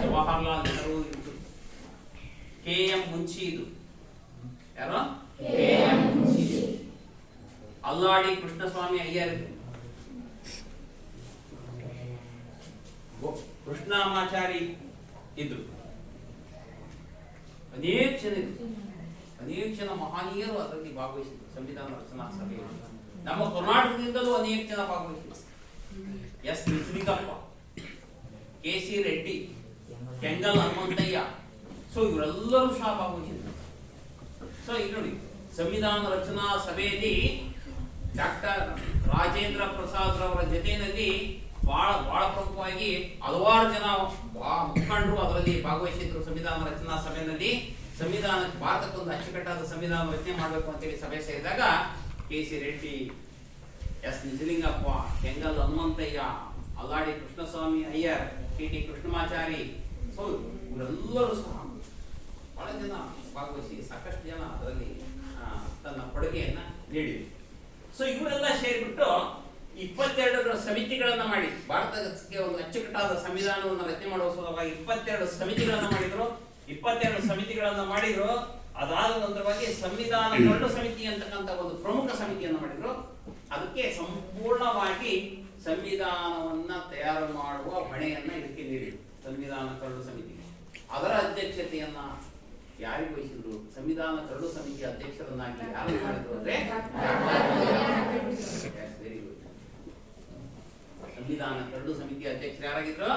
ಜವಾಹರ್ಲಾಲ್ ನೆಹರು ಇದ್ರು. KM ಮುನ್ಷಿ ಇದು. ಯಾರು? KM ಮುನ್ಷಿ. ಅಲ್ಲಾಡಿ ಕೃಷ್ಣಸ್ವಾಮಿ ಅಯ್ಯರ್ ಇದ್ರು. ಕೃಷ್ಣಮಾಚಾರಿ ಇದ್ರು. ಅನೇಕ ಜನ ಮಹನೀಯರು ಅದರಲ್ಲಿ ಭಾಗವಹಿಸಿದ್ರು ಸಂವಿಧಾನ ರಚನಾ ಸಭೆಯಲ್ಲಿ. ನಮ್ಮ ಕರ್ನಾಟಕದಿಂದಲೂ ಅನೇಕ ಜನ ಭಾಗವಹಿಸಿದ್ರು. S Nijalingappa, KC Reddy, Kengal Hanumanthaiah. So ಇವರೆಲ್ಲರೂ ಸಹ ಭಾಗವಹಿಸಿದ್ರು. ಸೊ ಈಗ ನೋಡಿ, ಸಂವಿಧಾನ ರಚನಾ ಸಭೆಯಲ್ಲಿ ಡಾಕ್ಟರ್ ರಾಜೇಂದ್ರ ಪ್ರಸಾದ್ ರವರ ಜೊತೆಯಲ್ಲಿ ಬಹಳ ಪ್ರಮುಖವಾಗಿ ಹಲವಾರು ಜನ ಮುಖಂಡರು ಅದರಲ್ಲಿ ಭಾಗವಹಿಸಿದ್ರು. ಸಂವಿಧಾನ ರಚನಾ ಸಭೆಯಲ್ಲಿ ಸಂವಿಧಾನ ಭಾರತಕ್ಕೊಂದು ಅಚ್ಚುಕಟ್ಟಾದ ಸಂವಿಧಾನ ರಚನೆ ಮಾಡಬೇಕು ಅಂತೇಳಿ ಸಭೆ ಸೇರಿದಾಗ KC ರೆಡ್ಡಿ, ಎಸ್ ನಿಜಲಿಂಗಪ್ಪ, ಕೆಂಗಲ್ ಹನುಮಂತಯ್ಯ, ಅಲ್ಲಾಡಿ ಕೃಷ್ಣಸ್ವಾಮಿ ಅಯ್ಯರ್, KT ಕೃಷ್ಣಮಾಚಾರಿ, ಸೊ ಇವರೆಲ್ಲರೂ ಸಹ ಬಹಳ ಜನ ಭಾಗವಹಿಸಿ ಸಾಕಷ್ಟು ಜನ ಅದರಲ್ಲಿ ತನ್ನ ಕೊಡುಗೆಯನ್ನ ನೀಡಿದರು. ಸೊ ಇವರೆಲ್ಲ ಸೇರಿಬಿಟ್ಟು 22 ಸಮಿತಿಗಳನ್ನ ಮಾಡಿ ಭಾರತಕ್ಕೆ ಒಂದು ಅಚ್ಚುಕಟ್ಟಾದ ಸಂವಿಧಾನವನ್ನು ರಚನೆ ಮಾಡುವ ಸಲುವಾಗಿ 22 ಸಮಿತಿಗಳನ್ನ ಮಾಡಿದ್ರು. 22 ಸಮಿತಿಗಳನ್ನ ಮಾಡಿದ್ರು. ಅದಾದ ನಂತರವಾಗಿ ಸಂವಿಧಾನ ಕರಡು ಸಮಿತಿ ಅಂತಕ್ಕಂಥ ಒಂದು ಪ್ರಮುಖ ಸಮಿತಿಯನ್ನು ಮಾಡಿದ್ರು. ಅದಕ್ಕೆ ಸಂಪೂರ್ಣವಾಗಿ ಸಂವಿಧಾನವನ್ನ ತಯಾರು ಮಾಡುವ ಹೊಣೆಯನ್ನ ಇದಕ್ಕೆ ನೀಡಿದ್ರು, ಸಂವಿಧಾನ ಕರಡು ಸಮಿತಿ. ಅದರ ಅಧ್ಯಕ್ಷತೆಯನ್ನ ಯಾರಿಗೆ ವಹಿಸಿದ್ರು? ಸಂವಿಧಾನ ಕರಡು ಸಮಿತಿ ಅಧ್ಯಕ್ಷರನ್ನಾಗಿ ಯಾರು ಮಾಡಿದ್ರು ಅಂದ್ರೆ ವೆರಿ ಗುಡ್. ಸಂವಿಧಾನ ಕರಡು ಸಮಿತಿ ಅಧ್ಯಕ್ಷರು ಯಾರಾಗಿದ್ರು?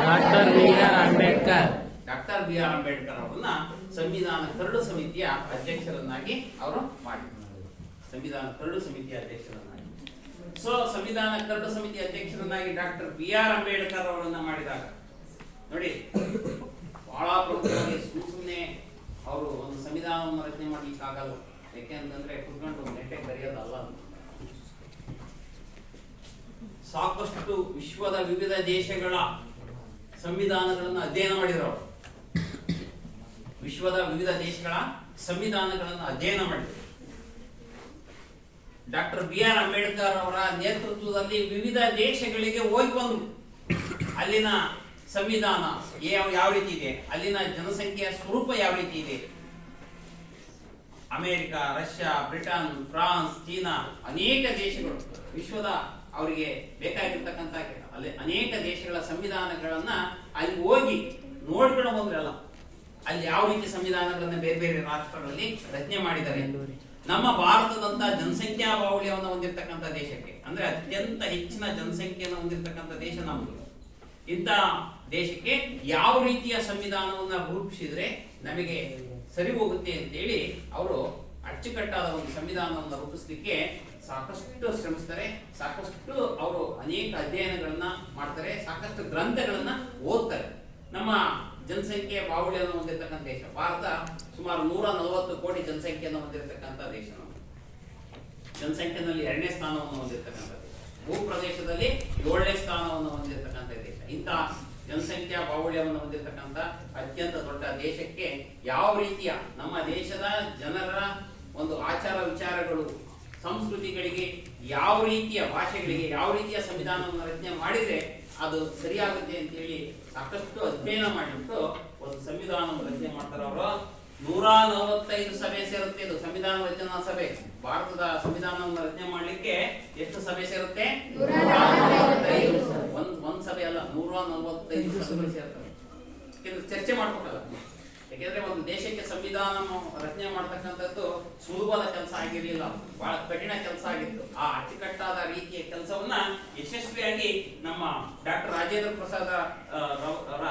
Doctor BR Ambedkar. Doctor BR Ambedkar ಅವರನ್ನ ಸಂವಿಧಾನ ಕರಡು ಸಮಿತಿಯ ಅಧ್ಯಕ್ಷರನ್ನಾಗಿ ಅವರು ಮಾಡಿದ್ರು. ಸಂವಿಧಾನ ಕರಡು ಸಮಿತಿಯ ಅಧ್ಯಕ್ಷರನ್ನಾಗಿ. ಸೊ ಸಂವಿಧಾನ ಕರಡು ಸಮಿತಿ ಅಧ್ಯಕ್ಷರನ್ನಾಗಿ ಡಾಕ್ಟರ್ BR ಅಂಬೇಡ್ಕರ್ ಅವರನ್ನ ಮಾಡಿದಾಗ ನೋಡಿ, ಬಹಳ ಪ್ರಮುಖವಾಗಿ ಸುಮ್ಮನೆ ಅವರು ಒಂದು ಸಂವಿಧಾನವನ್ನು ರಚನೆ ಮಾಡ್ಲಿಕ್ಕೆ ಆಗಲ್ಲ. ಯಾಕೆಂತಂದ್ರೆ ಕುತ್ಕೊಂಡು ನೆಟ್ಟೆ ಬರೆಯೋದಲ್ಲ. ಸಾಕಷ್ಟು ವಿಶ್ವದ ವಿವಿಧ ದೇಶಗಳ ಸಂವಿಧಾನಗಳನ್ನು ಅಧ್ಯಯನ ಮಾಡಿದ್ರು ಅವರು. ವಿಶ್ವದ ವಿವಿಧ ದೇಶಗಳ ಸಂವಿಧಾನಗಳನ್ನು ಅಧ್ಯಯನ ಮಾಡಿದರು. ಡಾಕ್ಟರ್ BR ಅಂಬೇಡ್ಕರ್ ಅವರ ನೇತೃತ್ವದಲ್ಲಿ ವಿವಿಧ ದೇಶಗಳಿಗೆ ಹೋಗಿ ಬಂದರು. ಅಲ್ಲಿನ ಸಂವಿಧಾನ ಯಾವ ರೀತಿ ಇದೆ, ಅಲ್ಲಿನ ಜನಸಂಖ್ಯೆಯ ಸ್ವರೂಪ ಯಾವ ರೀತಿ ಇದೆ, America, Russia, Britain, France, China ಅನೇಕ ದೇಶಗಳು ವಿಶ್ವದ ಅವರಿಗೆ ಬೇಕಾಗಿರ್ತಕ್ಕಂಥ ಅಲ್ಲಿ ಅನೇಕ ದೇಶಗಳ ಸಂವಿಧಾನಗಳನ್ನ ಅಲ್ಲಿ ಹೋಗಿ ನೋಡ್ಕೊಂಡು ಬಂದ್ರಲ್ಲ, ಅಲ್ಲಿ ಯಾವ ರೀತಿ ಸಂವಿಧಾನಗಳನ್ನ ಬೇರೆ ಬೇರೆ ರಾಷ್ಟ್ರಗಳಲ್ಲಿ ರಚನೆ ಮಾಡಿದ್ದಾರೆ. ನಮ್ಮ ಭಾರತದಂತ ಜನಸಂಖ್ಯಾ ಬಾಹುಳ್ಯವನ್ನು ಹೊಂದಿರತಕ್ಕಂಥ ದೇಶಕ್ಕೆ, ಅಂದ್ರೆ ಅತ್ಯಂತ ಹೆಚ್ಚಿನ ಜನಸಂಖ್ಯೆಯನ್ನು ಹೊಂದಿರತಕ್ಕಂಥ ದೇಶ ನಮ್ಮದು. ಇಂಥ ದೇಶಕ್ಕೆ ಯಾವ ರೀತಿಯ ಸಂವಿಧಾನವನ್ನ ರೂಪಿಸಿದ್ರೆ ನಮಗೆ ಸರಿ ಹೋಗುತ್ತೆ ಅಂತೇಳಿ ಅವರು ಅಚ್ಚುಕಟ್ಟಾದ ಒಂದು ಸಂವಿಧಾನವನ್ನು ರೂಪಿಸಲಿಕ್ಕೆ ಸಾಕಷ್ಟು ಶ್ರಮಿಸ್ತಾರೆ. ಸಾಕಷ್ಟು ಅವರು ಅನೇಕ ಅಧ್ಯಯನಗಳನ್ನ ಮಾಡ್ತಾರೆ, ಸಾಕಷ್ಟು ಗ್ರಂಥಗಳನ್ನ ಓದ್ತಾರೆ. ನಮ್ಮ ಜನಸಂಖ್ಯೆ ಬಾಹುಳ್ಯವನ್ನು ಹೊಂದಿರತಕ್ಕಂಥ ದೇಶ ಭಾರತ. ಸುಮಾರು 140 ಕೋಟಿ ಜನಸಂಖ್ಯೆಯನ್ನು ಹೊಂದಿರತಕ್ಕಂಥ ದೇಶ. ಜನಸಂಖ್ಯೆಯಲ್ಲಿ 2ನೇ ಸ್ಥಾನವನ್ನು ಹೊಂದಿರತಕ್ಕಂಥ ದೇಶ. ಭೂಪ್ರದೇಶದಲ್ಲಿ 7ನೇ ಸ್ಥಾನವನ್ನು ಹೊಂದಿರತಕ್ಕಂಥ ದೇಶ. ಇಂತಹ ಜನಸಂಖ್ಯಾ ಬಾಹುಳ್ಯವನ್ನು ಹೊಂದಿರತಕ್ಕಂಥ ಅತ್ಯಂತ ದೊಡ್ಡ ದೇಶಕ್ಕೆ ಯಾವ ರೀತಿಯ ನಮ್ಮ ದೇಶದ ಜನರ ಒಂದು ಆಚಾರ ವಿಚಾರಗಳು, ಸಂಸ್ಕೃತಿಗಳಿಗೆ, ಯಾವ ರೀತಿಯ ಭಾಷೆಗಳಿಗೆ ಯಾವ ರೀತಿಯ ಸಂವಿಧಾನವನ್ನು ರಚನೆ ಮಾಡಿದ್ರೆ ಅದು ಸರಿಯಾಗುತ್ತೆ ಅಂತ ಹೇಳಿ ಸಾಕಷ್ಟು ಅಧ್ಯಯನ ಮಾಡಿಬಿಟ್ಟು ಒಂದು ಸಂವಿಧಾನವನ್ನು ರಚನೆ ಮಾಡ್ತಾರೆ ಅವರು. 145 ಸಭೆ ಸೇರುತ್ತೆ. ಇದು ಸಂವಿಧಾನ ರಚನಾ ಸಭೆ. ಭಾರತದ ಸಂವಿಧಾನವನ್ನು ರಚನೆ ಮಾಡ್ಲಿಕ್ಕೆ ಎಷ್ಟು ಸಭೆ ಸೇರುತ್ತೆ? 145. ಒಂದ್ ಸಭೆ ಅಲ್ಲ, 145 ಸಭೆಗಳು ಸೇರ್ತವೆ. ಚರ್ಚೆ ಮಾಡ್ಬೇಕಲ್ಲ, ಯಾಕೆಂದ್ರೆ ಒಂದು ದೇಶಕ್ಕೆ ಸಂವಿಧಾನ ರಚನೆ ಮಾಡ್ತಕ್ಕಂಥದ್ದು ಸುಲಭದ ಕೆಲಸ ಆಗಿರಲಿಲ್ಲ, ಬಹಳ ಕಠಿಣ ಕೆಲಸ ಆಗಿತ್ತು. ಆ ಅಚ್ಚುಕಟ್ಟಾದ ರೀತಿಯ ಕೆಲಸವನ್ನ ಯಶಸ್ವಿಯಾಗಿ ನಮ್ಮ ಡಾಕ್ಟರ್ ರಾಜೇಂದ್ರ ಪ್ರಸಾದ್ ಅವರ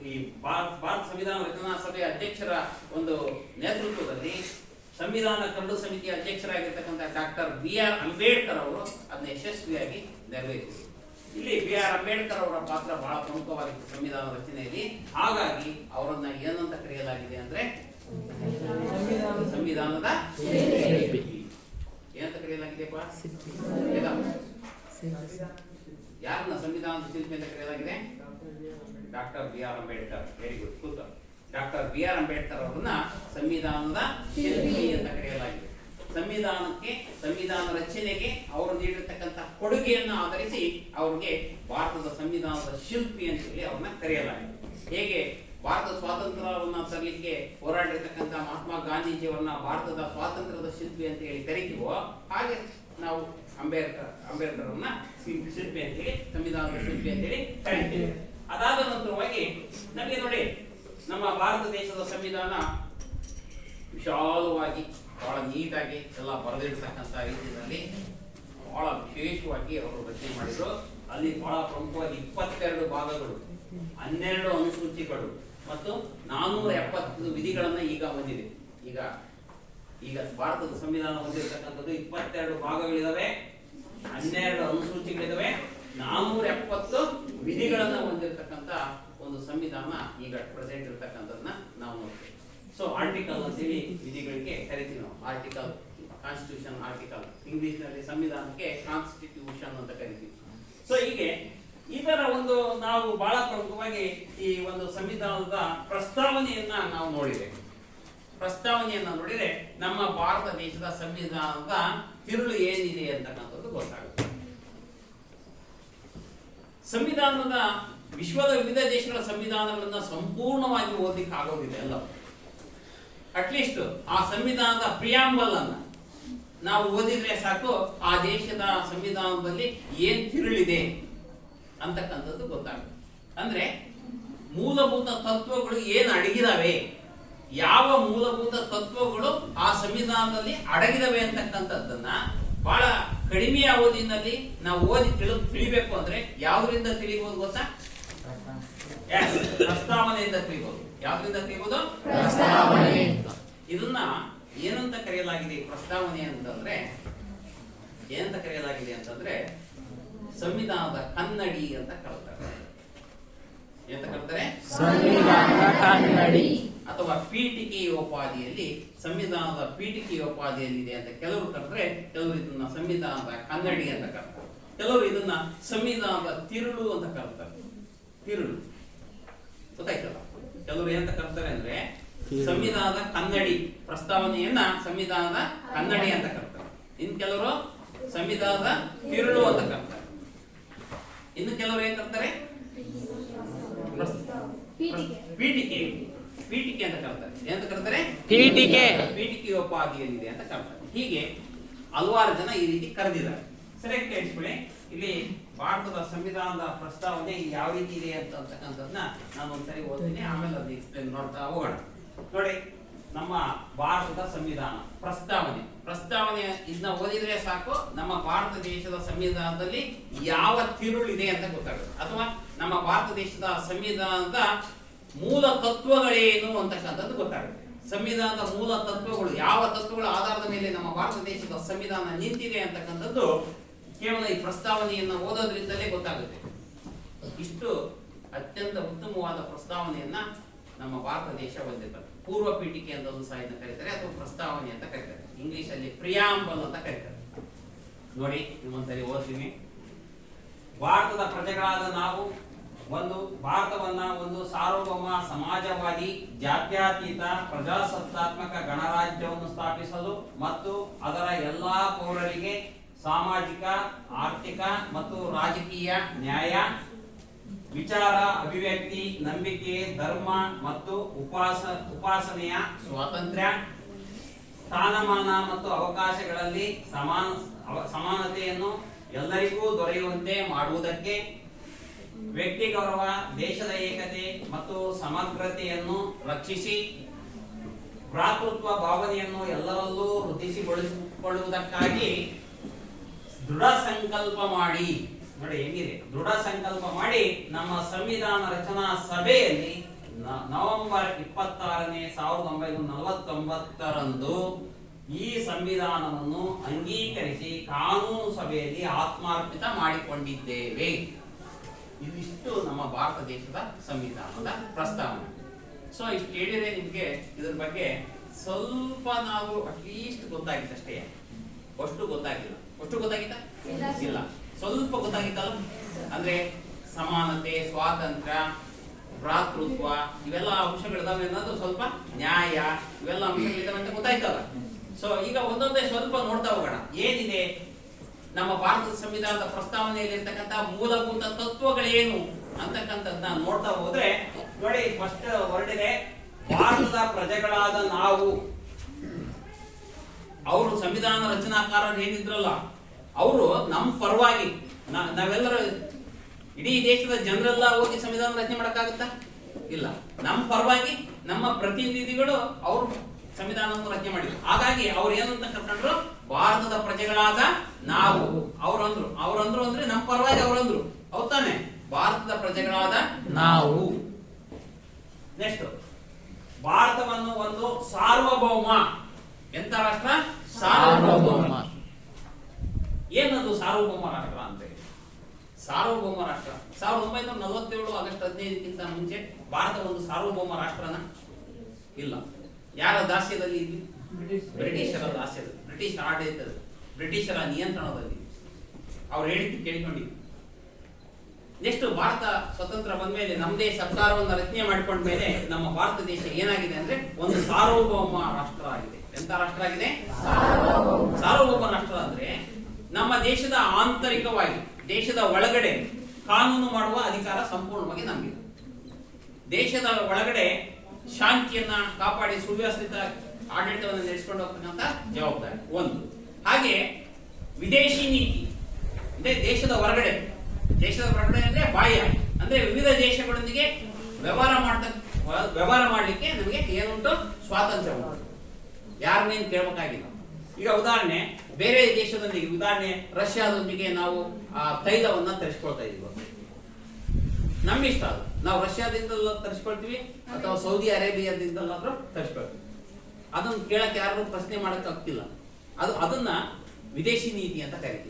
ಈ ಭಾರತ ಸಂವಿಧಾನ ರಚನಾ ಸಭೆಯ ಅಧ್ಯಕ್ಷರ ಒಂದು ನೇತೃತ್ವದಲ್ಲಿ ಸಂವಿಧಾನ ಕರಡು ಸಮಿತಿಯ ಅಧ್ಯಕ್ಷರಾಗಿರ್ತಕ್ಕಂಥ ಡಾಕ್ಟರ್ BR ಅಂಬೇಡ್ಕರ್ ಅವರು ಅದನ್ನ ಯಶಸ್ವಿಯಾಗಿ ನೆರವೇರಿಸಿದರು. ಇಲ್ಲಿ BR ಅಂಬೇಡ್ಕರ್ ಅವರ ಪಾತ್ರ ಬಹಳ ಪ್ರಮುಖವಾಗಿತ್ತು ಸಂವಿಧಾನ ರಚನೆಯಲ್ಲಿ. ಹಾಗಾಗಿ ಅವರನ್ನ ಏನಂತ ಕರೆಯಲಾಗಿದೆ ಅಂದ್ರೆ ಸಂವಿಧಾನದ ಶಿಲ್ಪಿ ಏನಂತ ಕರೆಯಲಾಗಿದೆಪ್ಪ? ಯಾರನ್ನ ಸಂವಿಧಾನದ ಶಿಲ್ಪಿ ಅಂತ ಕರೆಯಲಾಗಿದೆ? Doctor BR Ambedkar. Very good, ಕೂತ. ಡಾಕ್ಟರ್ BR ಅಂಬೇಡ್ಕರ್ ಅವರನ್ನ ಸಂವಿಧಾನದ ಶಿಲ್ಪಿ ಅಂತ ಕರೆಯಲಾಗಿದೆ. ಸಂವಿಧಾನಕ್ಕೆ, ಸಂವಿಧಾನ ರಚನೆಗೆ ಅವರು ನೀಡಿರ್ತಕ್ಕಂಥ ಕೊಡುಗೆಯನ್ನ ಆಧರಿಸಿ ಅವರಿಗೆ ಭಾರತದ ಸಂವಿಧಾನದ ಶಿಲ್ಪಿ ಅಂತ ಹೇಳಿ ಅವ್ರನ್ನ ಕರೆಯಲಾಗಿದೆ. ಹೇಗೆ ಭಾರತ ಸ್ವಾತಂತ್ರ್ಯವನ್ನ ತರಲಿಕ್ಕೆ ಹೋರಾಡಿರ್ತಕ್ಕಂಥ ಮಹಾತ್ಮ ಗಾಂಧೀಜಿಯವರನ್ನ ಭಾರತದ ಸ್ವಾತಂತ್ರ್ಯದ ಶಿಲ್ಪಿ ಅಂತ ಹೇಳಿ ಕರಿತೀವೋ, ಹಾಗೆ ನಾವು ಅಂಬೇಡ್ಕರ್ ಅವರನ್ನ ಶಿಲ್ಪಿ ಅಂತ ಹೇಳಿ, ಸಂವಿಧಾನದ ಶಿಲ್ಪಿ ಅಂತ ಹೇಳಿ ಕರಿತೀವಿ. ಅದಾದ ನಂತರವಾಗಿ ನಮಗೆ ನೋಡಿ, ನಮ್ಮ ಭಾರತ ದೇಶದ ಸಂವಿಧಾನ ವಿಶಾಲವಾಗಿ ಬಹಳ ನೀಟಾಗಿ ಎಲ್ಲ ಬರೆದಿರ್ತಕ್ಕಂಥ ರೀತಿಯಲ್ಲಿ ಬಹಳ ವಿಶೇಷವಾಗಿ ಅವರು ರಚನೆ ಮಾಡಿದ್ರು. ಅಲ್ಲಿ ಬಹಳ ಪ್ರಮುಖವಾಗಿ 22 ಭಾಗಗಳು, 12 ಅನುಸೂಚಿಗಳು ಮತ್ತು 470 ವಿಧಿಗಳನ್ನ ಈಗ ಹೊಂದಿದೆ. ಈಗ ಭಾರತದ ಸಂವಿಧಾನ ಹೊಂದಿರತಕ್ಕಂಥದ್ದು 22 ಭಾಗಗಳಿದಾವೆ, 12 ಅನುಸೂಚಿಗಳಿದಾವೆ, 470 ವಿಧಿಗಳನ್ನ ಹೊಂದಿರತಕ್ಕಂಥ ಒಂದು ಸಂವಿಧಾನ ಈಗ ಪ್ರೆಸೆಂಟ್ ಇರತಕ್ಕಂಥದ್ದನ್ನ ನಾವು ನೋಡ್ತೀವಿ. ಸೊ ಆರ್ಟಿಕಲ್ ಅಂತೇಳಿ ವಿಧಿಗಳಿಗೆ ಕರಿತೀವಿ ನಾವು. ಆರ್ಟಿಕಲ್, ಕಾನ್ಸ್ಟಿಟ್ಯೂಷನ್ ಆರ್ಟಿಕಲ್, ಇಂಗ್ಲಿಷ್ ನಲ್ಲಿ ಸಂವಿಧಾನಕ್ಕೆ ಕಾನ್ಸ್ಟಿಟ್ಯೂಷನ್ ಅಂತ ಕರಿತೀವಿ. ಸೊ ಹೀಗೆ ಇದರ ಒಂದು ನಾವು ಬಹಳ ಪ್ರಮುಖವಾಗಿ ಈ ಒಂದು ಸಂವಿಧಾನದ ಪ್ರಸ್ತಾವನೆಯನ್ನ ನಾವು ನೋಡಿದೆ. ಪ್ರಸ್ತಾವನೆಯನ್ನ ನೋಡಿದ್ರೆ ನಮ್ಮ ಭಾರತ ದೇಶದ ಸಂವಿಧಾನದ ತಿರುಳು ಏನಿದೆ ಅಂತಕ್ಕಂಥದ್ದು ಗೊತ್ತಾಗುತ್ತೆ. ಸಂವಿಧಾನದ ವಿಶ್ವದ ವಿವಿಧ ದೇಶಗಳ ಸಂವಿಧಾನಗಳನ್ನ ಸಂಪೂರ್ಣವಾಗಿ ಓದಲಿಕ್ಕೆ ಆಗೋದಿದೆ ಎಲ್ಲ. ಅಟ್ಲೀಸ್ಟ್ ಆ ಸಂವಿಧಾನದ ಪ್ರಿಯಾಂಬಲ್ ಅನ್ನ ನಾವು ಓದಿದ್ರೆ ಸಾಕು, ಆ ದೇಶದ ಸಂವಿಧಾನದಲ್ಲಿ ಏನ್ ತಿರುಳಿದೆ ಅಂತಕ್ಕಂಥದ್ದು ಗೊತ್ತಾಗುತ್ತೆ. ಅಂದ್ರೆ ಮೂಲಭೂತ ತತ್ವಗಳು ಏನು ಅಡಗಿದಾವೆ, ಯಾವ ಮೂಲಭೂತ ತತ್ವಗಳು ಆ ಸಂವಿಧಾನದಲ್ಲಿ ಅಡಗಿದಾವೆ ಅಂತಕ್ಕಂಥದ್ದನ್ನ ಬಹಳ ಕಡಿಮೆ ಅವಧಿನಲ್ಲಿ ನಾವು ಓದಿ ತಿಳಿಬೇಕು ಅಂದ್ರೆ ಯಾವ್ದ್ರಿಂದ ತಿಳಿಬಹುದು ಗೊತ್ತಾ? ಪ್ರಸ್ತಾವನೆಯಿಂದ ತಿಳಿಬಹುದು. ಯಾವ್ದ್ರಿಂದ ತಿಳಿಬಹುದು? ಇದನ್ನ ಏನಂತ ಕರೆಯಲಾಗಿದೆ? ಪ್ರಸ್ತಾವನೆ ಅಂತಂದ್ರೆ ಏನಂತ ಕರೆಯಲಾಗಿದೆ ಅಂತಂದ್ರೆ ಸಂವಿಧಾನದ ಕನ್ನಡಿ ಅಂತ ಕರೀತಾರೆ. ಏನಂತ ಕರೀತಾರೆ? ಸಂವಿಧಾನದ ಕನ್ನಡಿ ಅಥವಾ ಪೀಠಿಕೆಯೋಪಾದಿಯಲ್ಲಿ, ಸಂವಿಧಾನದ ಪೀಠಿಕೆಯೋಪಾದಿಯಲ್ಲಿದೆ ಅಂತ ಕೆಲವರು ಕರೆದ್ರೆ, ಕೆಲವರು ಇದನ್ನ ಸಂವಿಧಾನದ ಕನ್ನಡಿ ಅಂತ ಕರೀತಾರೆ. ಕೆಲವರು ಇದನ್ನ ಸಂವಿಧಾನದ ತಿರುಳು ಅಂತ ಕರೀತಾರೆ. ತಿರುಳು ಗೊತ್ತಾಯ್ತಲ್ಲ? ಕೆಲವರು ಏನಂತ ಕರೀತಾರೆ ಅಂದ್ರೆ ಸಂವಿಧಾನದ ಕನ್ನಡಿ ಪ್ರಸ್ತಾವನೆಯನ್ನ ಸಂವಿಧಾನದ ಕನ್ನಡಿ ಅಂತ ಕರೀತಾರೆ. ಇನ್ನು ಕೆಲವರು ಸಂವಿಧಾನದ ತಿರುಳು ಅಂತ ಕರೀತಾರೆ. ಇನ್ನು ಕೆಲವರು ಏನ್ ಕರ್ತಾರೆ? ಪೀಠಿಕೆ ಪೀಠಿಕೆ ಅಂತ ಕರೀತಾರೆ. ಏನಂತ ಕರೀತಾರೆ? ಪೀಠಿಕೆ. ಪೀಠಿಕೆಯೋಪಾದಿಯಲ್ಲಿದೆ ಅಂತ ಕರೀತಾರೆ. ಹೀಗೆ ಹಲವಾರು ಜನ ಈ ರೀತಿ ಕರೆದಿದ್ದಾರೆ. ಸರಿಯಾಗಿ ಕೇಳಿಸ್ಕೊಳ್ಳಿ. ಇಲ್ಲಿ ಭಾರತದ ಸಂವಿಧಾನದ ಪ್ರಸ್ತಾವನೆ ಯಾವ ರೀತಿ ಇದೆ ಅಂತಕ್ಕಂಥದ್ದನ್ನ ನಾನು ಒಂದ್ಸರಿ ಓದ್ತೀನಿ, ಆಮೇಲೆ ಅದನ್ನ ಎಕ್ಸ್ಪ್ಲೇನ್ ಮಾಡ್ತಾ ಹೋಗೋಣ. ನೋಡಿ, ನಮ್ಮ ಭಾರತದ ಸಂವಿಧಾನ ಪ್ರಸ್ತಾವನೆ ಇದನ್ನ ಓದಿದ್ರೆ ಸಾಕು, ನಮ್ಮ ಭಾರತ ದೇಶದ ಸಂವಿಧಾನದಲ್ಲಿ ಯಾವ ತಿರುಳಿದೆ ಅಂತ ಗೊತ್ತಾಗುತ್ತೆ, ಅಥವಾ ನಮ್ಮ ಭಾರತ ದೇಶದ ಸಂವಿಧಾನದ ಮೂಲ ತತ್ವಗಳೇನು ಅಂತಕ್ಕಂಥದ್ದು ಗೊತ್ತಾಗುತ್ತೆ. ಸಂವಿಧಾನದ ಮೂಲ ತತ್ವಗಳು, ಯಾವ ತತ್ವಗಳ ಆಧಾರದ ಮೇಲೆ ನಮ್ಮ ಭಾರತ ದೇಶದ ಸಂವಿಧಾನ ನಿಂತಿದೆ ಅಂತಕ್ಕಂಥದ್ದು ಕೇವಲ ಈ ಪ್ರಸ್ತಾವನೆಯನ್ನ ಓದೋದ್ರಿಂದಲೇ ಗೊತ್ತಾಗುತ್ತೆ. ಇಷ್ಟು ಅತ್ಯಂತ ಉತ್ತಮವಾದ ಪ್ರಸ್ತಾವನೆಯನ್ನ ನಮ್ಮ ಭಾರತ ದೇಶ ಹೊಂದಿರ್ತದೆ. ಪೂರ್ವ ಪೀಠಿಕೆ ಅಂತ ಒಂದು ಸಹ ಇದನ್ನ ಕರೀತಾರೆ, ಅಥವಾ ಪ್ರಸ್ತಾವನೆ ಅಂತ ಕರೀತಾರೆ. ಇಂಗ್ಲಿಷ್ ಅಲ್ಲಿ ಪ್ರಿಯಾಂಬಲ್ ಅಂತ ಕರೀತಾರೆ. ನೋಡಿ, ಇನ್ನೊಂದ್ಸರಿ ಓದ್ತೀನಿ. ಭಾರತದ ಪ್ರಜೆಗಳಾದ ನಾವು ಭಾರತವನ್ನ ಒಂದು ಸಾರ್ವಭೌಮ ಸಮಾಜವಾದಿ ಜಾತ್ಯತೀತ ಪ್ರಜಾಸತ್ತಾತ್ಮಕ ಗಣರಾಜ್ಯವನ್ನು ಸ್ಥಾಪಿಸಲು ಮತ್ತು ಅದರ ಎಲ್ಲಾ ಪೌರರಿಗೆ ಸಾಮಾಜಿಕ, ಆರ್ಥಿಕ ಮತ್ತು ರಾಜಕೀಯ ನ್ಯಾಯ, ವಿಚಾರ, ಅಭಿವ್ಯಕ್ತಿ, ನಂಬಿಕೆ, ಧರ್ಮ ಮತ್ತು ಉಪಾಸನೆಯ ಸ್ವಾತಂತ್ರ್ಯ, ಸ್ಥಾನಮಾನ ಮತ್ತು ಅವಕಾಶಗಳಲ್ಲಿ ಸಮಾನತೆಯನ್ನು ಎಲ್ಲರಿಗೂ ದೊರೆಯುವಂತೆ ಮಾಡುವುದಕ್ಕೆ, ವ್ಯಕ್ತಿ ಗೌರವ, ದೇಶದ ಏಕತೆ ಮತ್ತು ಸಮಗ್ರತೆಯನ್ನು ರಕ್ಷಿಸಿ, ಭ್ರಾತೃತ್ವ ಭಾವನೆಯನ್ನು ಎಲ್ಲರಲ್ಲೂ ವೃದ್ಧಿಸಿಕೊಳ್ಳುವುದಕ್ಕಾಗಿ ದೃಢ ಸಂಕಲ್ಪ ಮಾಡಿ. ನೋಡಿ ಹೆಂಗಿದೆ, ದೃಢ ಸಂಕಲ್ಪ ಮಾಡಿ ನಮ್ಮ ಸಂವಿಧಾನ ರಚನಾ ಸಭೆಯಲ್ಲಿ ನವೆಂಬರ್ 26, 1949 ಈ ಸಂವಿಧಾನವನ್ನು ಅಂಗೀಕರಿಸಿ ಕಾನೂನು ಸಭೆಯಲ್ಲಿ ಆತ್ಮಾರ್ಪಿತ ಮಾಡಿಕೊಂಡಿದ್ದೇವೆ. ಇದಿಷ್ಟು ನಮ್ಮ ಭಾರತ ದೇಶದ ಸಂವಿಧಾನದ ಪ್ರಸ್ತಾವನೆ. ಸೊ ಇಷ್ಟು ಹೇಳಿದ್ರೆ ನಿಮ್ಗೆ ಇದ್ರ ಬಗ್ಗೆ ಸ್ವಲ್ಪ ನಾವು ಅಟ್ಲೀಸ್ಟ್ ಗೊತ್ತಾಗಿತ್ತಷ್ಟೇ. ಅಷ್ಟು ಗೊತ್ತಾಗಿಲ್ಲ. ಇಲ್ಲ, ಸ್ವಲ್ಪ ಗೊತ್ತಾಗಿತ್ತಲ್ಲ. ಅಂದ್ರೆ ಸಮಾನತೆ, ಸ್ವಾತಂತ್ರ್ಯ, ಭ್ರಾತೃತ್ವ ಇವೆಲ್ಲ ಅಂಶಗಳಿದಾವೆ ಅನ್ನೋದು, ಸ್ವಲ್ಪ ನ್ಯಾಯ ಇವೆಲ್ಲ ಅಂಶಗಳಿದಾವೆ ಅಂತ ಗೊತ್ತಾಯ್ತಲ್ಲ. ಸೊ ಈಗ ಒಂದೊಂದೇ ಸ್ವಲ್ಪ ನೋಡ್ತಾ ಹೋಗೋಣ. ಏನಿದೆ ನಮ್ಮ ಭಾರತದ ಸಂವಿಧಾನದ ಪ್ರಸ್ತಾವನೆಯಲ್ಲಿ ಇರ್ತಕ್ಕಂಥ ಮೂಲಭೂತ ತತ್ವಗಳೇನು ಅಂತಕ್ಕಂಥದ್ದನ್ನ ನೋಡ್ತಾ ಹೋದ್ರೆ, ನೋಡಿ ಫಸ್ಟ್ ಹೊರಟಿದೆ ಭಾರತದ ಪ್ರಜೆಗಳಾದ ನಾವು. ಅವರು ಸಂವಿಧಾನ ರಚನಾಕಾರರು ಏನಿದ್ರಲ್ಲ, ಅವರು ನಮ್ಮ ಪರವಾಗಿ ನಾವೆಲ್ಲರೂ ಇಡೀ ದೇಶದ ಜನರೆಲ್ಲ ಹೋಗಿ ಸಂವಿಧಾನ ರಚನೆ ಮಾಡಕ್ಕಾಗುತ್ತಾ? ಇಲ್ಲ. ನಮ್ಮ ಪರವಾಗಿ ನಮ್ಮ ಪ್ರತಿನಿಧಿಗಳು ಅವರು ಸಂವಿಧಾನವನ್ನು ರಚನೆ ಮಾಡಿದ್ರು. ಹಾಗಾಗಿ ಅವ್ರು ಏನಂತ ಕರ್ಕೊಂಡ್ರು? ಭಾರತದ ಪ್ರಜೆಗಳಾದ ನಾವು. ಅವ್ರಂದ್ರು ಅಂದ್ರೆ ನಮ್ಮ ಪರವಾಗಿ ಅವರಂದ್ರು. ಹೌದಾನೆ? ಭಾರತದ ಪ್ರಜೆಗಳಾದ ನಾವು. ನೆಕ್ಸ್ಟ್, ಭಾರತವನ್ನು ಒಂದು ಸಾರ್ವಭೌಮ, ಎಂತ ರಾಷ್ಟ್ರ? ಸಾರ್ವಭೌಮ. ಏನದು ಸಾರ್ವಭೌಮ ರಾಷ್ಟ್ರ ಅಂತ ಹೇಳಿ? ಸಾರ್ವಭೌಮ ರಾಷ್ಟ್ರ 1947 ಆಗಸ್ಟ್ 15ಕ್ಕಿಂತ ಮುಂಚೆ ಭಾರತ ಒಂದು ಸಾರ್ವಭೌಮ ರಾಷ್ಟ್ರನ? ಇಲ್ಲ. ಯಾರ ದಾಸ್ಯದಲ್ಲಿ ಇದ್ವಿ? ಬ್ರಿಟಿಷರ ದಾಸ್ಯದಲ್ಲಿ, ಬ್ರಿಟಿಷ್ ಆಡಳಿತದಲ್ಲಿ, ಬ್ರಿಟಿಷರ ನಿಯಂತ್ರಣದಲ್ಲಿ ಅವ್ರು ಹೇಳಿದ್ದು ಕೇಳಿಕೊಂಡಿದ್ವಿ. ನೆಕ್ಸ್ಟ್, ಭಾರತ ಸ್ವತಂತ್ರ ಬಂದ ಮೇಲೆ ನಮ್ಮದೇ ಸರ್ಕಾರವನ್ನು ರಚನೆ ಮಾಡಿಕೊಂಡ ಮೇಲೆ ನಮ್ಮ ಭಾರತ ದೇಶ ಏನಾಗಿದೆ ಅಂದ್ರೆ ಒಂದು ಸಾರ್ವಭೌಮ ರಾಷ್ಟ್ರ ಆಗಿದೆ. ಎಂತ ರಾಷ್ಟ್ರ ಆಗಿದೆ? ಸಾರ್ವಭೌಮ ರಾಷ್ಟ್ರ ಅಂದ್ರೆ ನಮ್ಮ ದೇಶದ ಆಂತರಿಕವಾಗಿ, ದೇಶದ ಒಳಗಡೆ ಕಾನೂನು ಮಾಡುವ ಅಧಿಕಾರ ಸಂಪೂರ್ಣವಾಗಿ ನಮಗಿದೆ. ದೇಶದ ಒಳಗಡೆ ಶಾಂತಿಯನ್ನ ಕಾಪಾಡಿ ಸುವ್ಯವಸ್ಥಿತ ಆಡಳಿತವನ್ನು ನಡೆಸಿಕೊಂಡು ಹೋಗ್ತಕ್ಕಂಥ ಜವಾಬ್ದಾರಿ ಒಂದು. ಹಾಗೆ ವಿದೇಶಿ ನೀತಿ ಅಂದ್ರೆ ದೇಶದ ಹೊರಗಡೆ ಅಂದ್ರೆ ಬಾಹ್ಯ, ಅಂದ್ರೆ ವಿವಿಧ ದೇಶಗಳೊಂದಿಗೆ ವ್ಯವಹಾರ ಮಾಡ್ಲಿಕ್ಕೆ ನಮಗೆ ಏನುಂಟು? ಸ್ವಾತಂತ್ರ್ಯ ಉಂಟು. ಯಾರನ್ನೇನು ಕೇಳಬೇಕಾಗಿಲ್ಲ. ಈಗ ಉದಾಹರಣೆ, ಬೇರೆ ದೇಶದೊಂದಿಗೆ, ಉದಾಹರಣೆ ರಷ್ಯಾದೊಂದಿಗೆ ನಾವು ತೈಲವನ್ನ ತರಿಸ್ಕೊಳ್ತಾ ಇದೀವಿ. ನಮ್ಗಿಷ್ಟ ಅದು, ನಾವು ರಷ್ಯಾದಿಂದಲೂ ತರಿಸ್ಕೊಳ್ತೀವಿ ಅಥವಾ ಸೌದಿ ಅರೇಬಿಯಾದಿಂದಲಾದ್ರೂ ತರಿಸ್ಕೊಳ್ತೀವಿ. ಅದನ್ನ ಕೇಳಕ್ಕೆ ಯಾರು ಪ್ರಶ್ನೆ ಮಾಡಕ್ ಆಗ್ತಿಲ್ಲ. ಅದನ್ನ ವಿದೇಶಿ ನೀತಿ ಅಂತ ಕರಿತೀವಿ.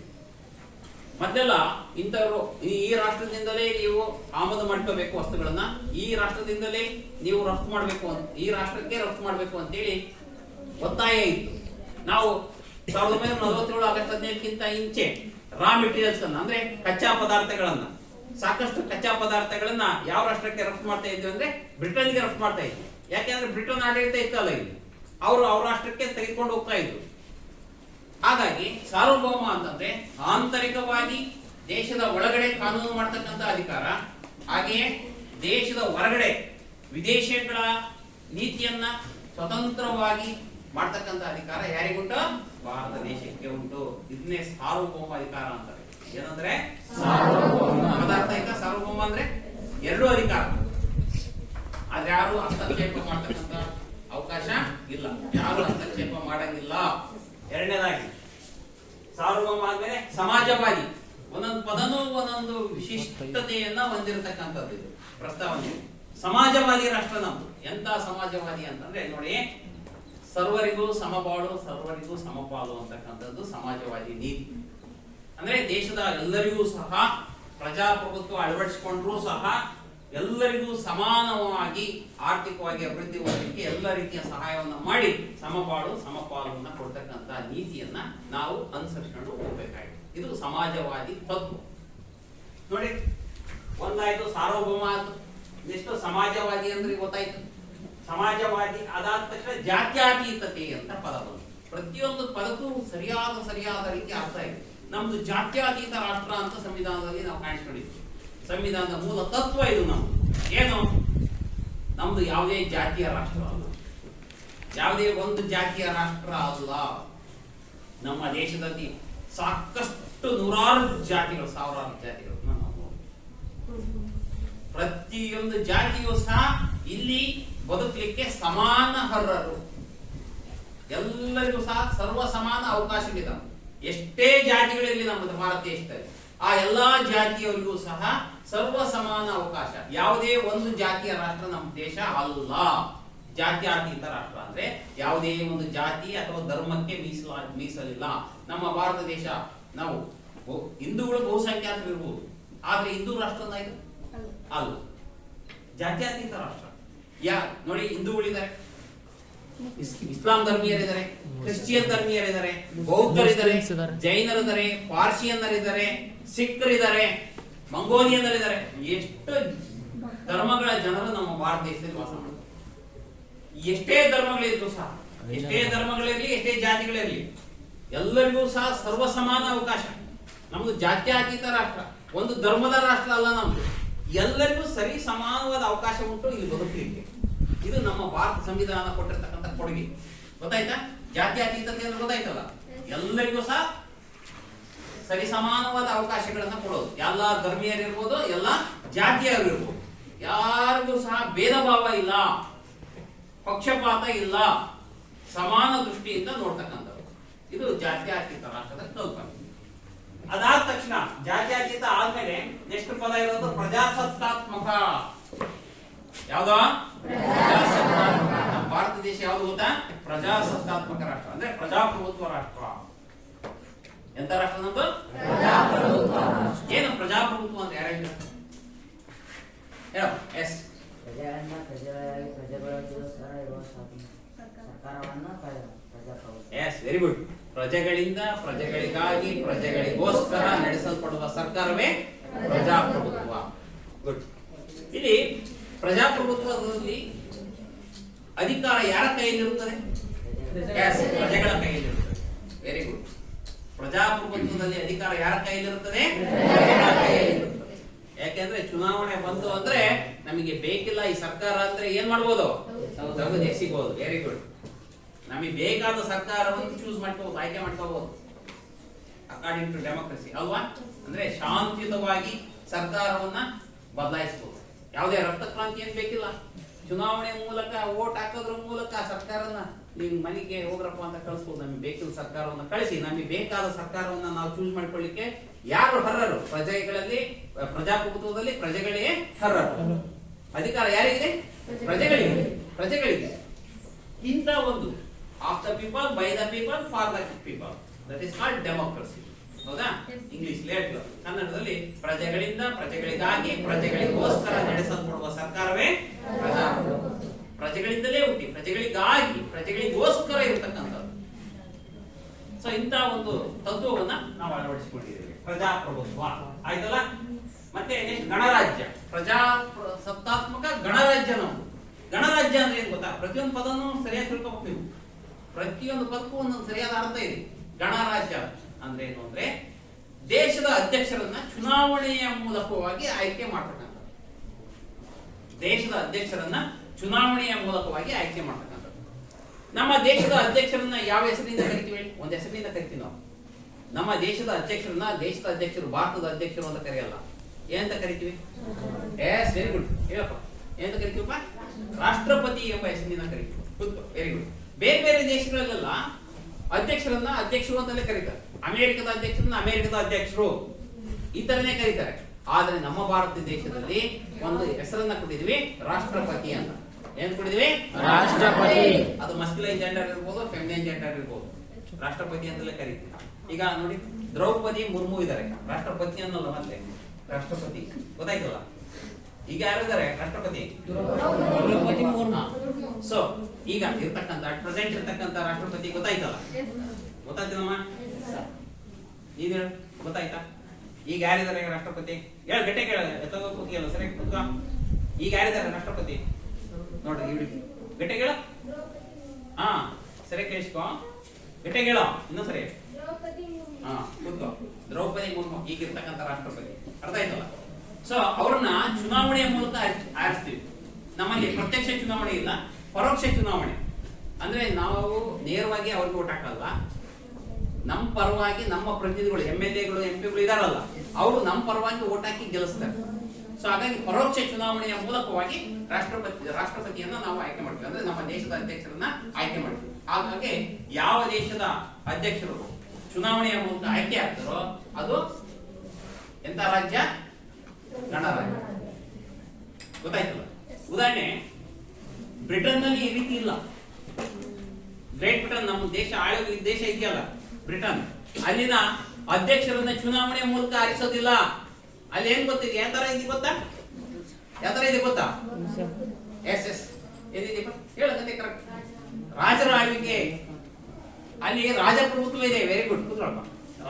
ಮೊದಲೆಲ್ಲ ಇಂಥವ್ರು ಈ ರಾಷ್ಟ್ರದಿಂದಲೇ ನೀವು ಆಮದು ಮಾಡ್ಕೋಬೇಕು ವಸ್ತುಗಳನ್ನ, ಈ ರಾಷ್ಟ್ರದಿಂದಲೇ ನೀವು ರಫ್ತು ಮಾಡಬೇಕು ಅಂತ, ಈ ರಾಷ್ಟ್ರಕ್ಕೆ ರಫ್ತು ಮಾಡಬೇಕು ಅಂತೇಳಿ ಒತ್ತಾಯ ಇತ್ತು. ನಾವು 1947 ಆಗಸ್ಟ್ 15ಕ್ಕಿಂತ ಇಂಚೆ ರಾ ಮೆಟೀರಿಯಲ್ಸ್ ಅನ್ನ, ಅಂದ್ರೆ ಕಚ್ಚಾ ಪದಾರ್ಥಗಳನ್ನ, ಸಾಕಷ್ಟು ಕಚ್ಚಾ ಪದಾರ್ಥಗಳನ್ನ ಯಾವ ರಾಷ್ಟ್ರಕ್ಕೆ ರಫ್ತು ಮಾಡ್ತಾ ಇದ್ವಿ ಅಂದ್ರೆ ಬ್ರಿಟನ್ಗೆ ರಫ್ತು ಮಾಡ್ತಾ ಇದ್ವಿ. ಯಾಕೆಂದ್ರೆ ಬ್ರಿಟನ್ ಆಡಳಿತ ಇತ್ತಲ್ಲ ಇಲ್ಲಿ, ಅವರು ಅವ್ರ ರಾಷ್ಟ್ರಕ್ಕೆ ತೆಗೆದುಕೊಂಡು ಹೋಗ್ತಾ ಇದ್ರು. ಹಾಗಾಗಿ ಸಾರ್ವಭೌಮ ಅಂತಂದ್ರೆ ಆಂತರಿಕವಾಗಿ ದೇಶದ ಒಳಗಡೆ ಕಾನೂನು ಮಾಡ್ತಕ್ಕಂಥ ಅಧಿಕಾರ, ಹಾಗೆಯೇ ದೇಶದ ಹೊರಗಡೆ ವಿದೇಶಗಳ ನೀತಿಯನ್ನ ಸ್ವತಂತ್ರವಾಗಿ ಮಾಡ್ತಕ್ಕಂಥ ಅಧಿಕಾರ ಯಾರಿಗುಂಟು? ಭಾರತ ದೇಶಕ್ಕೆ ಉಂಟು. ಇದನ್ನೇ ಸಾರ್ವಭೌಮ ಅಧಿಕಾರ ಅಂತಾರೆ. ಏನಂದ್ರೆ ಪದಾರ್ಥ ಆಯ್ತಾ? ಸಾರ್ವಭೌಮ ಅಂದ್ರೆ ಎರಡು ಅಧಿಕಾರ, ಆದ್ರೆ ಯಾರು ಹಸ್ತಕ್ಷೇಪ ಮಾಡ್ತಕ್ಕಂಥ ಅವಕಾಶ ಇಲ್ಲ, ಯಾರು ಹಸ್ತಕ್ಷೇಪ ಮಾಡಂಗಿಲ್ಲ. ಎರಡನೇದಾಗಿ ಸಾರ್ವಭೌಮ ಆದ್ಮೇಲೆ ಸಮಾಜವಾದಿ. ಒಂದೊಂದು ಪದನೂ ಒಂದೊಂದು ವಿಶಿಷ್ಟತೆಯನ್ನ ಹೊಂದಿರತಕ್ಕಂಥದ್ದು ಇದು ಪ್ರಸ್ತಾವನೆ. ಸಮಾಜವಾದಿ ರಾಷ್ಟ್ರ ನಮ್ದು. ಎಂತ ಸಮಾಜವಾದಿ ಅಂತಂದ್ರೆ ನೋಡಿ, ಸರ್ವರಿಗೂ ಸಮಬಾಳು, ಸರ್ವರಿಗೂ ಸಮಪಾಲು ಅಂತಕ್ಕಂಥದ್ದು ಸಮಾಜವಾದಿ ನೀತಿ. ಅಂದ್ರೆ ದೇಶದ ಎಲ್ಲರಿಗೂ ಸಹ ಪ್ರಜಾಪ್ರಭುತ್ವ ಅಳವಡಿಸಿಕೊಂಡ್ರೂ ಸಹ ಎಲ್ಲರಿಗೂ ಸಮಾನವಾಗಿ ಆರ್ಥಿಕವಾಗಿ ಅಭಿವೃದ್ಧಿ ಹೊಂದಲಿಕ್ಕೆ ಎಲ್ಲ ರೀತಿಯ ಸಹಾಯವನ್ನು ಮಾಡಿ ಸಮಬಾಳು ಸಮಪಾಲನ್ನ ಕೊಡ್ತಕ್ಕಂಥ ನೀತಿಯನ್ನ ನಾವು ಅನುಸರಿಸಿಕೊಂಡು ಹೋಗ್ಬೇಕಾಗಿದೆ. ಇದು ಸಮಾಜವಾದಿ ತತ್ವ. ನೋಡಿ, ಒಂದಾಯ್ತು ಸಾರ್ವಭೌಮ ಆಯ್ತು, ನೆಕ್ಸ್ಟ್ ಸಮಾಜವಾದಿ ಅಂದ್ರೆ ಗೊತ್ತಾಯ್ತು. ಸಮಾಜವಾದಿ ಅದಾದ ತಕ್ಷಣ ಜಾತ್ಯಾತೀತತೆ ಅಂತ ಪದ ಬಂತು. ಪ್ರತಿಯೊಂದು ಪದಕ್ಕೂ ಸರಿಯಾದ ರೀತಿ ಅರ್ಥ ಇದೆ. ನಮ್ದು ಜಾತ್ಯಾತೀತ ರಾಷ್ಟ್ರ ಅಂತ ಸಂವಿಧಾನದಲ್ಲಿ ನಾವು ಕಾಣಿಸ್ಕೊಂಡಿದ್ವಿ. ಸಂವಿಧಾನದ ಮೂಲ ತತ್ವ ಇದು. ನಮ್ದು ಏನು? ನಮ್ದು ಯಾವುದೇ ಜಾತಿಯ ರಾಷ್ಟ್ರ ಅಲ್ಲ, ಯಾವುದೇ ಒಂದು ಜಾತಿಯ ರಾಷ್ಟ್ರ ಅಲ್ಲ. ನಮ್ಮ ದೇಶದಲ್ಲಿ ಸಾಕಷ್ಟು ನೂರಾರು ಜಾತಿಗಳು, ಸಾವಿರಾರು ಜಾತಿಗಳು ನಾವು. ಪ್ರತಿಯೊಂದು ಜಾತಿಯೂ ಸಹ ಇಲ್ಲಿ ಬದುಕಲಿಕ್ಕೆ ಸಮಾನ ಅರ್ಹರು. ಎಲ್ಲರಿಗೂ ಸಹ ಸರ್ವ ಸಮಾನ ಅವಕಾಶವಿದೆ. ಎಷ್ಟೇ ಜಾತಿಗಳಿರಲಿ ನಮ್ಮ ಭಾರತ ದೇಶದಲ್ಲಿ, ಆ ಎಲ್ಲಾ ಜಾತಿಯವರಿಗೂ ಸಹ ಸರ್ವ ಸಮಾನ ಅವಕಾಶ. ಯಾವುದೇ ಒಂದು ಜಾತಿಯ ರಾಷ್ಟ್ರ ನಮ್ಮ ದೇಶ ಅಲ್ಲ. ಜಾತ್ಯತೀತ ರಾಷ್ಟ್ರ ಅಂದ್ರೆ ಯಾವುದೇ ಒಂದು ಜಾತಿ ಅಥವಾ ಧರ್ಮಕ್ಕೆ ಮೀಸಲಿಲ್ಲ ನಮ್ಮ ಭಾರತ ದೇಶ. ನಾವು ಹಿಂದೂಗಳು ಬಹುಸಂಖ್ಯಾತರಿರ್ಬೋದು, ಆದ್ರೆ ಹಿಂದೂ ರಾಷ್ಟ್ರ ಇದು ಅಲ್ಲ, ಜಾತ್ಯತೀತ ರಾಷ್ಟ್ರ. ನೋಡಿ, ಹಿಂದೂಗಳಿದ್ದಾರೆ, ಇಸ್ಲಾಂ ಧರ್ಮೀಯರಿದ್ದಾರೆ, ಕ್ರಿಶ್ಚಿಯನ್ ಧರ್ಮೀಯರಿದ್ದಾರೆ, ಬೌದ್ಧರಿದ್ದಾರೆ, ಜೈನರಿದ್ದಾರೆ, ಪಾರ್ಸಿಯನ್ನರಿದ್ದಾರೆ, ಸಿಖ್ರಿದ್ದಾರೆ, ಮಂಗೋಲಿಯನ್ನರಿದ್ದಾರೆ. ಎಷ್ಟು ಧರ್ಮಗಳ ಜನರು ನಮ್ಮ ಭಾರತ ದೇಶದಲ್ಲಿ ವಾಸ ಮಾಡ್ತಾರೆ. ಎಷ್ಟೇ ಧರ್ಮಗಳಿದ್ರು ಸಹ, ಎಷ್ಟೇ ಧರ್ಮಗಳಿರಲಿ, ಎಷ್ಟೇ ಜಾತಿಗಳಿರಲಿ, ಎಲ್ಲರಿಗೂ ಸಹ ಸರ್ವ ಸಮಾನ ಅವಕಾಶ. ನಮ್ದು ಜಾತ್ಯತೀತ ರಾಷ್ಟ್ರ, ಒಂದು ಧರ್ಮದ ರಾಷ್ಟ್ರ ಅಲ್ಲ ನಮ್ದು. ಎಲ್ಲರಿಗೂ ಸರಿ ಸಮಾನವಾದ ಅವಕಾಶ ಉಂಟು ಇಲ್ಲಿ ಬದುಕಲಿಕ್ಕೆ. ಇದು ನಮ್ಮ ಭಾರತ ಸಂವಿಧಾನ ಕೊಟ್ಟಿರ್ತಕ್ಕಂಥ ಕೊಡುಗೆ. ಗೊತ್ತಾಯ್ತಾ? ಜಾತ್ಯತೀತತೆ ಅಂದ್ರೆ ಗೊತ್ತಾಯ್ತಲ್ಲ, ಎಲ್ಲರಿಗೂ ಸಹ ಸರಿ ಸಮಾನವಾದ ಅವಕಾಶಗಳನ್ನ ಕೊಡೋದು. ಎಲ್ಲ ಧರ್ಮೀಯರಿರ್ಬೋದು, ಎಲ್ಲ ಜಾತಿಯರಿರ್ಬೋದು, ಯಾರಿಗೂ ಸಹ ಭೇದ ಭಾವ ಇಲ್ಲ, ಪಕ್ಷಪಾತ ಇಲ್ಲ, ಸಮಾನ ದೃಷ್ಟಿಯಿಂದ ನೋಡ್ತಕ್ಕಂಥದ್ದು. ಇದು ಜಾತ್ಯತೀತ ರಾಷ್ಟ್ರದ ಕಲ್ಪನೆ. ಅದಾದ ತಕ್ಷಣ ಜಾತ್ಯತೀತ ಆದ್ಮೇಲೆ ನೆಕ್ಸ್ಟ್ ಪದ ಇರೋದು ಪ್ರಜಾಸತ್ತಾತ್ಮಕ. ಯಾವ್ದು? ನಮ್ಮ ಭಾರತ ದೇಶ ಯಾವ್ದು ಗೊತ್ತಾ? ಪ್ರಜಾಸತ್ತಾತ್ಮಕ ರಾಷ್ಟ್ರ, ಅಂದ್ರೆ ಪ್ರಜಾಪ್ರಭುತ್ವ ರಾಷ್ಟ್ರ. ಎಂತ ರಾಷ್ಟ್ರ ನಮ್ದು? ಏನು ಪ್ರಜಾಪ್ರಭುತ್ವ ಅಂತ ಯಾರು ಹೇಳ್ತಾರೆ? ಹೇಳ. ಎಸ್, ಪ್ರಜೆಗಳನ್ನ ಪ್ರಜೆಗಳಾಗಿ ಪ್ರಜೆಗಳಿಗೋಸ್ಕರ ಇರುವ ಸರ್ಕಾರವನ್ನ ಪ್ರಜಾಪ್ರಭುತ್ವ. Yes, very good. ಪ್ರಜೆಗಳಿಂದ ಪ್ರಜೆಗಳಿಗಾಗಿ ಪ್ರಜೆಗಳಿಗೋಸ್ಕರ ನಡೆಸಲ್ಪಡುವ ಸರ್ಕಾರವೇ ಪ್ರಜಾಪ್ರಭುತ್ವ. ಗುಡ್. ಇಲ್ಲಿ ಪ್ರಜಾಪ್ರಭುತ್ವದಲ್ಲಿ ಅಧಿಕಾರ ಯಾರ ಕೈಯಲ್ಲಿರುತ್ತದೆ? ಪ್ರಜೆಗಳ ಕೈಯಲ್ಲಿರುತ್ತದೆ. Very good. ಪ್ರಜಾಪ್ರಭುತ್ವದಲ್ಲಿ ಅಧಿಕಾರ ಯಾರ ಕೈಯಲ್ಲಿರುತ್ತದೆ? ಪ್ರಜೆಗಳ ಕೈಯಲ್ಲಿರುತ್ತದೆ. ಯಾಕೆಂದ್ರೆ ಚುನಾವಣೆ ಬಂತು ಅಂದ್ರೆ ನಮಗೆ ಬೇಕಿಲ್ಲ ಈ ಸರ್ಕಾರ ಅಂದ್ರೆ ಏನ್ ಮಾಡ್ಬೋದು? ತೆಗೆದು ಎಸಿಬಹುದು. Very good. ನಮಗೆ ಬೇಕಾದ ಸರ್ಕಾರವನ್ನು ಚೂಸ್ ಮಾಡ್ಕೋಬಹುದು, ಆಯ್ಕೆ ಮಾಡ್ಕೋಬಹುದು ಅಕಾರ್ಡಿಂಗ್ ಟು ಡೆಮೋಕ್ರಸಿ ಅಲ್ವಾ? ಅಂದ್ರೆ ಶಾಂತಿಯುತವಾಗಿ ಸರ್ಕಾರವನ್ನ ಬದಲಾಯಿಸಬಹುದು. ಯಾವುದೇ ರಕ್ತ ಕ್ರಾಂತಿ ಏನ್ ಬೇಕಿಲ್ಲ. ಚುನಾವಣೆ ಮೂಲಕ ವೋಟ್ ಹಾಕೋದ್ರ ಮೂಲಕ ಸರ್ಕಾರನ ನಿಮ್ ಮನೆಗೆ ಹೋಗ್ರಪ್ಪ ಅಂತ ಕಳಿಸಬಹುದು. ನಮಗೆ ಬೇಕಿಲ್ಲ ಸರ್ಕಾರವನ್ನ ಕಳಿಸಿ, ನಮಗೆ ಬೇಕಾದ ಸರ್ಕಾರವನ್ನ ನಾವು ಚೂಸ್ ಮಾಡ್ಕೊಳ್ಳಿಕ್ಕೆ ಯಾರು ಅರ್ಹರು? ಪ್ರಜೆಗಳಲ್ಲಿ, ಪ್ರಜಾಪ್ರಭುತ್ವದಲ್ಲಿ ಪ್ರಜೆಗಳೇ ಅರ್ಹರು. ಅಧಿಕಾರ ಯಾರಿಗಿದೆ? ಪ್ರಜೆಗಳಿಗೆ. ಪ್ರಜೆಗಳಿಗೆ ಇಂಥ ಒಂದು of the people, by the people, for the people, that is called democracy. ಹೌದಾ? ಇಂಗ್ಲಿಷ್ ಲೇಟ್, ಕನ್ನಡದಲ್ಲಿ ಪ್ರಜೆಗಳಿಂದ ಪ್ರಜೆಗಳಿಗಾಗಿ ಪ್ರಜೆಗಳಿಗೋಸ್ಕರ ನಡೆಸಲ್ಪಡುವ ಸರ್ಕಾರವೇ ಪ್ರಜಾಪ್ರಭುತ್ವ. ಪ್ರಜೆಗಳಿಂದಲೇ ಹುಟ್ಟಿ ಪ್ರಜೆಗಳಿಗಾಗಿ ಪ್ರಜೆಗಳಿಗೋಸ್ಕರ ಇರತಕ್ಕಂಥದ್ದು. ಸೊ ಇಂಥ ಒಂದು ತತ್ವವನ್ನ ನಾವು ಅಳವಡಿಸಿಕೊಂಡಿದ್ದೇವೆ, ಪ್ರಜಾಪ್ರಭುತ್ವ. ಆಯ್ತಲ್ಲ? ಮತ್ತೆ ನೆಕ್ಸ್ಟ್ ಗಣರಾಜ್ಯ. ಪ್ರಜಾಸತ್ತಾತ್ಮಕ ಗಣರಾಜ್ಯ ನಮ್ದು. ಗಣರಾಜ್ಯ ಅಂದ್ರೆ ಏನ್ ಗೊತ್ತಾ? ಪ್ರತಿಯೊಂದು ಪದನೂ ಸರಿಯಾಗಿ ತಿಳ್ಕೊಬೇಕು ನೀವು. ಪ್ರತಿಯೊಂದು ಪದಕ್ಕೂ ಒಂದೊಂದು ಸರಿಯಾದ ಅರ್ಥ ಇದೆ. ಗಣರಾಜ್ಯ ಅಂದ್ರೆ ಏನು ಅಂದ್ರೆ ದೇಶದ ಅಧ್ಯಕ್ಷರನ್ನ ಚುನಾವಣೆಯ ಮೂಲಕವಾಗಿ ಆಯ್ಕೆ ಮಾಡ್ತಕ್ಕಂಥ. ದೇಶದ ಅಧ್ಯಕ್ಷರನ್ನ ಚುನಾವಣೆಯ ಮೂಲಕವಾಗಿ ಆಯ್ಕೆ ಮಾಡ್ತಕ್ಕಂಥದ್ದು. ನಮ್ಮ ದೇಶದ ಅಧ್ಯಕ್ಷರನ್ನ ಯಾವ ಹೆಸರಿನಿಂದ ಕರಿತೀವಿ? ಒಂದು ಹೆಸರಿನಿಂದ ಕರಿತೀವಿ ನಾವು. ನಮ್ಮ ದೇಶದ ಅಧ್ಯಕ್ಷರನ್ನ ದೇಶದ ಅಧ್ಯಕ್ಷರು, ಭಾರತದ ಅಧ್ಯಕ್ಷರು ಅಂತ ಕರೆಯಲ್ಲ. ಏನಂತ ಕರಿತೀವಿ? Yes, very good. ಹೇಳಪ್ಪ, ಏನಂತ ಕರಿತೀವಪ್ಪ? ರಾಷ್ಟ್ರಪತಿ ಎಂಬ ಹೆಸರಿನಿಂದ ಕರಿತೀವಿ. Very good. ಬೇರೆ ಬೇರೆ ದೇಶಗಳಲ್ಲೆಲ್ಲ ಅಧ್ಯಕ್ಷರನ್ನ ಅಧ್ಯಕ್ಷರು ಅಂತಲೇ ಕರೀತಾರೆ. ಅಮೆರಿಕದ ಅಧ್ಯಕ್ಷರನ್ನ ಅಮೆರಿಕದ ಅಧ್ಯಕ್ಷರು ಈ ತರನೇ ಕರೀತಾರೆ. ಆದ್ರೆ ನಮ್ಮ ಭಾರತ ದೇಶದಲ್ಲಿ ಒಂದು ಹೆಸರನ್ನ ಕೊಟ್ಟಿದ್ವಿ, ರಾಷ್ಟ್ರಪತಿ ಅಂತ. ಏನ್ ಕೊಟ್ಟಿದ್ವಿ? ರಾಷ್ಟ್ರಪತಿ. ಅದು ಮಸ್ಕ್ಯುಲೈನ್ ಜೆಂಡರ್ ಇರ್ಬೋದು, ಫೆಮಿನೈನ್ ಜೆಂಡರ್ ಇರ್ಬೋದು, ರಾಷ್ಟ್ರಪತಿ ಅಂತಲೇ ಕರೀತೀವಿ. ಈಗ ನೋಡಿ, ದ್ರೌಪದಿ ಮುರ್ಮು ಇದ್ದಾರೆ, ರಾಷ್ಟ್ರಪತಿ ಅನ್ನಲ್ಲ, ಮತ್ತೆ ರಾಷ್ಟ್ರಪತಿ. ಗೊತ್ತಾಯ್ತಲ್ಲ? ಈಗ ಯಾರಿದ್ದಾರೆ ರಾಷ್ಟ್ರಪತಿ? ದ್ರೌಪದಿ ಮುರ್ಮು. ಸೊ ಈಗ ಇರ್ತಕ್ಕಂಥ ಪ್ರೆಸೆಂಟ್ ಇರ್ತಕ್ಕಂಥ ರಾಷ್ಟ್ರಪತಿ ಗೊತ್ತಾಯ್ತಲ್ಲ? ಗೊತ್ತಾಯ್ತಲ್ಲಮ್ಮ? ನೀನ್ ಹೇಳು, ಗೊತ್ತಾಯ್ತಾ? ಈಗ ಯಾರಿದ್ದಾರೆ ರಾಷ್ಟ್ರಪತಿ? ಹೇಳ, ಗಟ್ಟೆ ಕೇಳ, ಕೂತಿಯಲ್ಲ, ಸರಿ ಕೂತ್ಕೋ. ಈಗ ಯಾರಿದ್ದಾರೆ ರಾಷ್ಟ್ರಪತಿ? ನೋಡ್ರಿ, ಇವ್ರಿ ಗಟ್ಟೆ ಕೇಳ. ಹಾ, ಸರಿ ಕೇಳಿಸ್ಕೋ, ಗಟ್ಟೆ ಕೇಳ, ಇನ್ನೊಂದ್ಸರಿ. ಹಾ, ಕೂತ್ಕೋ. ದ್ರೌಪದಿ ಮುರ್ಮು ಈಗಿರ್ತಕ್ಕಂಥ ರಾಷ್ಟ್ರಪತಿ. ಅರ್ಥ ಆಯ್ತಲ್ಲ? ಸೊ ಅವ್ರನ್ನ ಚುನಾವಣೆಯ ಮೂಲಕ ಆರಿಸ್ತೀವಿ. ನಮ್ಮಲ್ಲಿ ಪ್ರತ್ಯಕ್ಷ ಚುನಾವಣೆ ಇಲ್ಲ, ಪರೋಕ್ಷ ಚುನಾವಣೆ. ಅಂದ್ರೆ ನಾವು ನೇರವಾಗಿ ಅವ್ರಿಗೆ ಓಟ್ ಹಾಕಲ್ಲ, ನಮ್ಮ ಪರವಾಗಿ ನಮ್ಮ ಪ್ರತಿನಿಧಿಗಳು, MLAಗಳು, MP ಗಳು ಇದಾರಲ್ಲ, ಅವರು ನಮ್ಮ ಪರವಾಗಿ ಓಟ್ ಹಾಕಿ ಗೆಲ್ಲಿಸ್ತಾರೆ. ಸೊ ಹಾಗಾಗಿ ಪರೋಕ್ಷ ಚುನಾವಣೆಯ ಮೂಲಕವಾಗಿ ರಾಷ್ಟ್ರಪತಿಯನ್ನ ನಾವು ಆಯ್ಕೆ ಮಾಡ್ತೀವಿ. ಅಂದ್ರೆ ನಮ್ಮ ದೇಶದ ಅಧ್ಯಕ್ಷರನ್ನ ಆಯ್ಕೆ ಮಾಡ್ತೀವಿ. ಹಾಗಾಗಿ ಯಾವ ದೇಶದ ಅಧ್ಯಕ್ಷರು ಚುನಾವಣೆಯ ಮೂಲಕ ಆಯ್ಕೆ ಆಗ್ತಾರೋ ಅದು ಎಂತ ರಾಜ್ಯ? ಗಣರಾಜ್ಯ. ಗೊತ್ತಾಯ್ತಲ್ಲ? ಉದಾಹರಣೆ, ಬ್ರಿಟನ್ ನಲ್ಲಿ ಈ ರೀತಿ ಇಲ್ಲ. ಗ್ರೇಟ್ ಬ್ರಿಟನ್, ನಮ್ಮ ದೇಶ ಆಳುವ ದೇಶ ಇದೆಯಲ್ಲ ಬ್ರಿಟನ್, ಅಲ್ಲಿನ ಅಧ್ಯಕ್ಷರನ್ನ ಚುನಾವಣೆಯ ಮೂಲಕ ಆರಿಸೋದಿಲ್ಲ. ಅಲ್ಲಿ ಏನ್ ಗೊತ್ತಿದೆ? ಯಾವ ತರ ಇದೆ ಗೊತ್ತಾ? ಯಾವ ತರ ಇದೆ ಗೊತ್ತಾ? ಎಸ್ ಏನಿದೆ ಹೇಳೋದೇ ಕರೆಕ್ಟ್. ರಾಜರ ಆಳ್ವಿಕೆ, ಅಲ್ಲಿ ರಾಜಪ್ರಭುತ್ವ ಇದೆ. Very good, ಕೂತ್ಕೊಳ್ಳಪ್ಪ.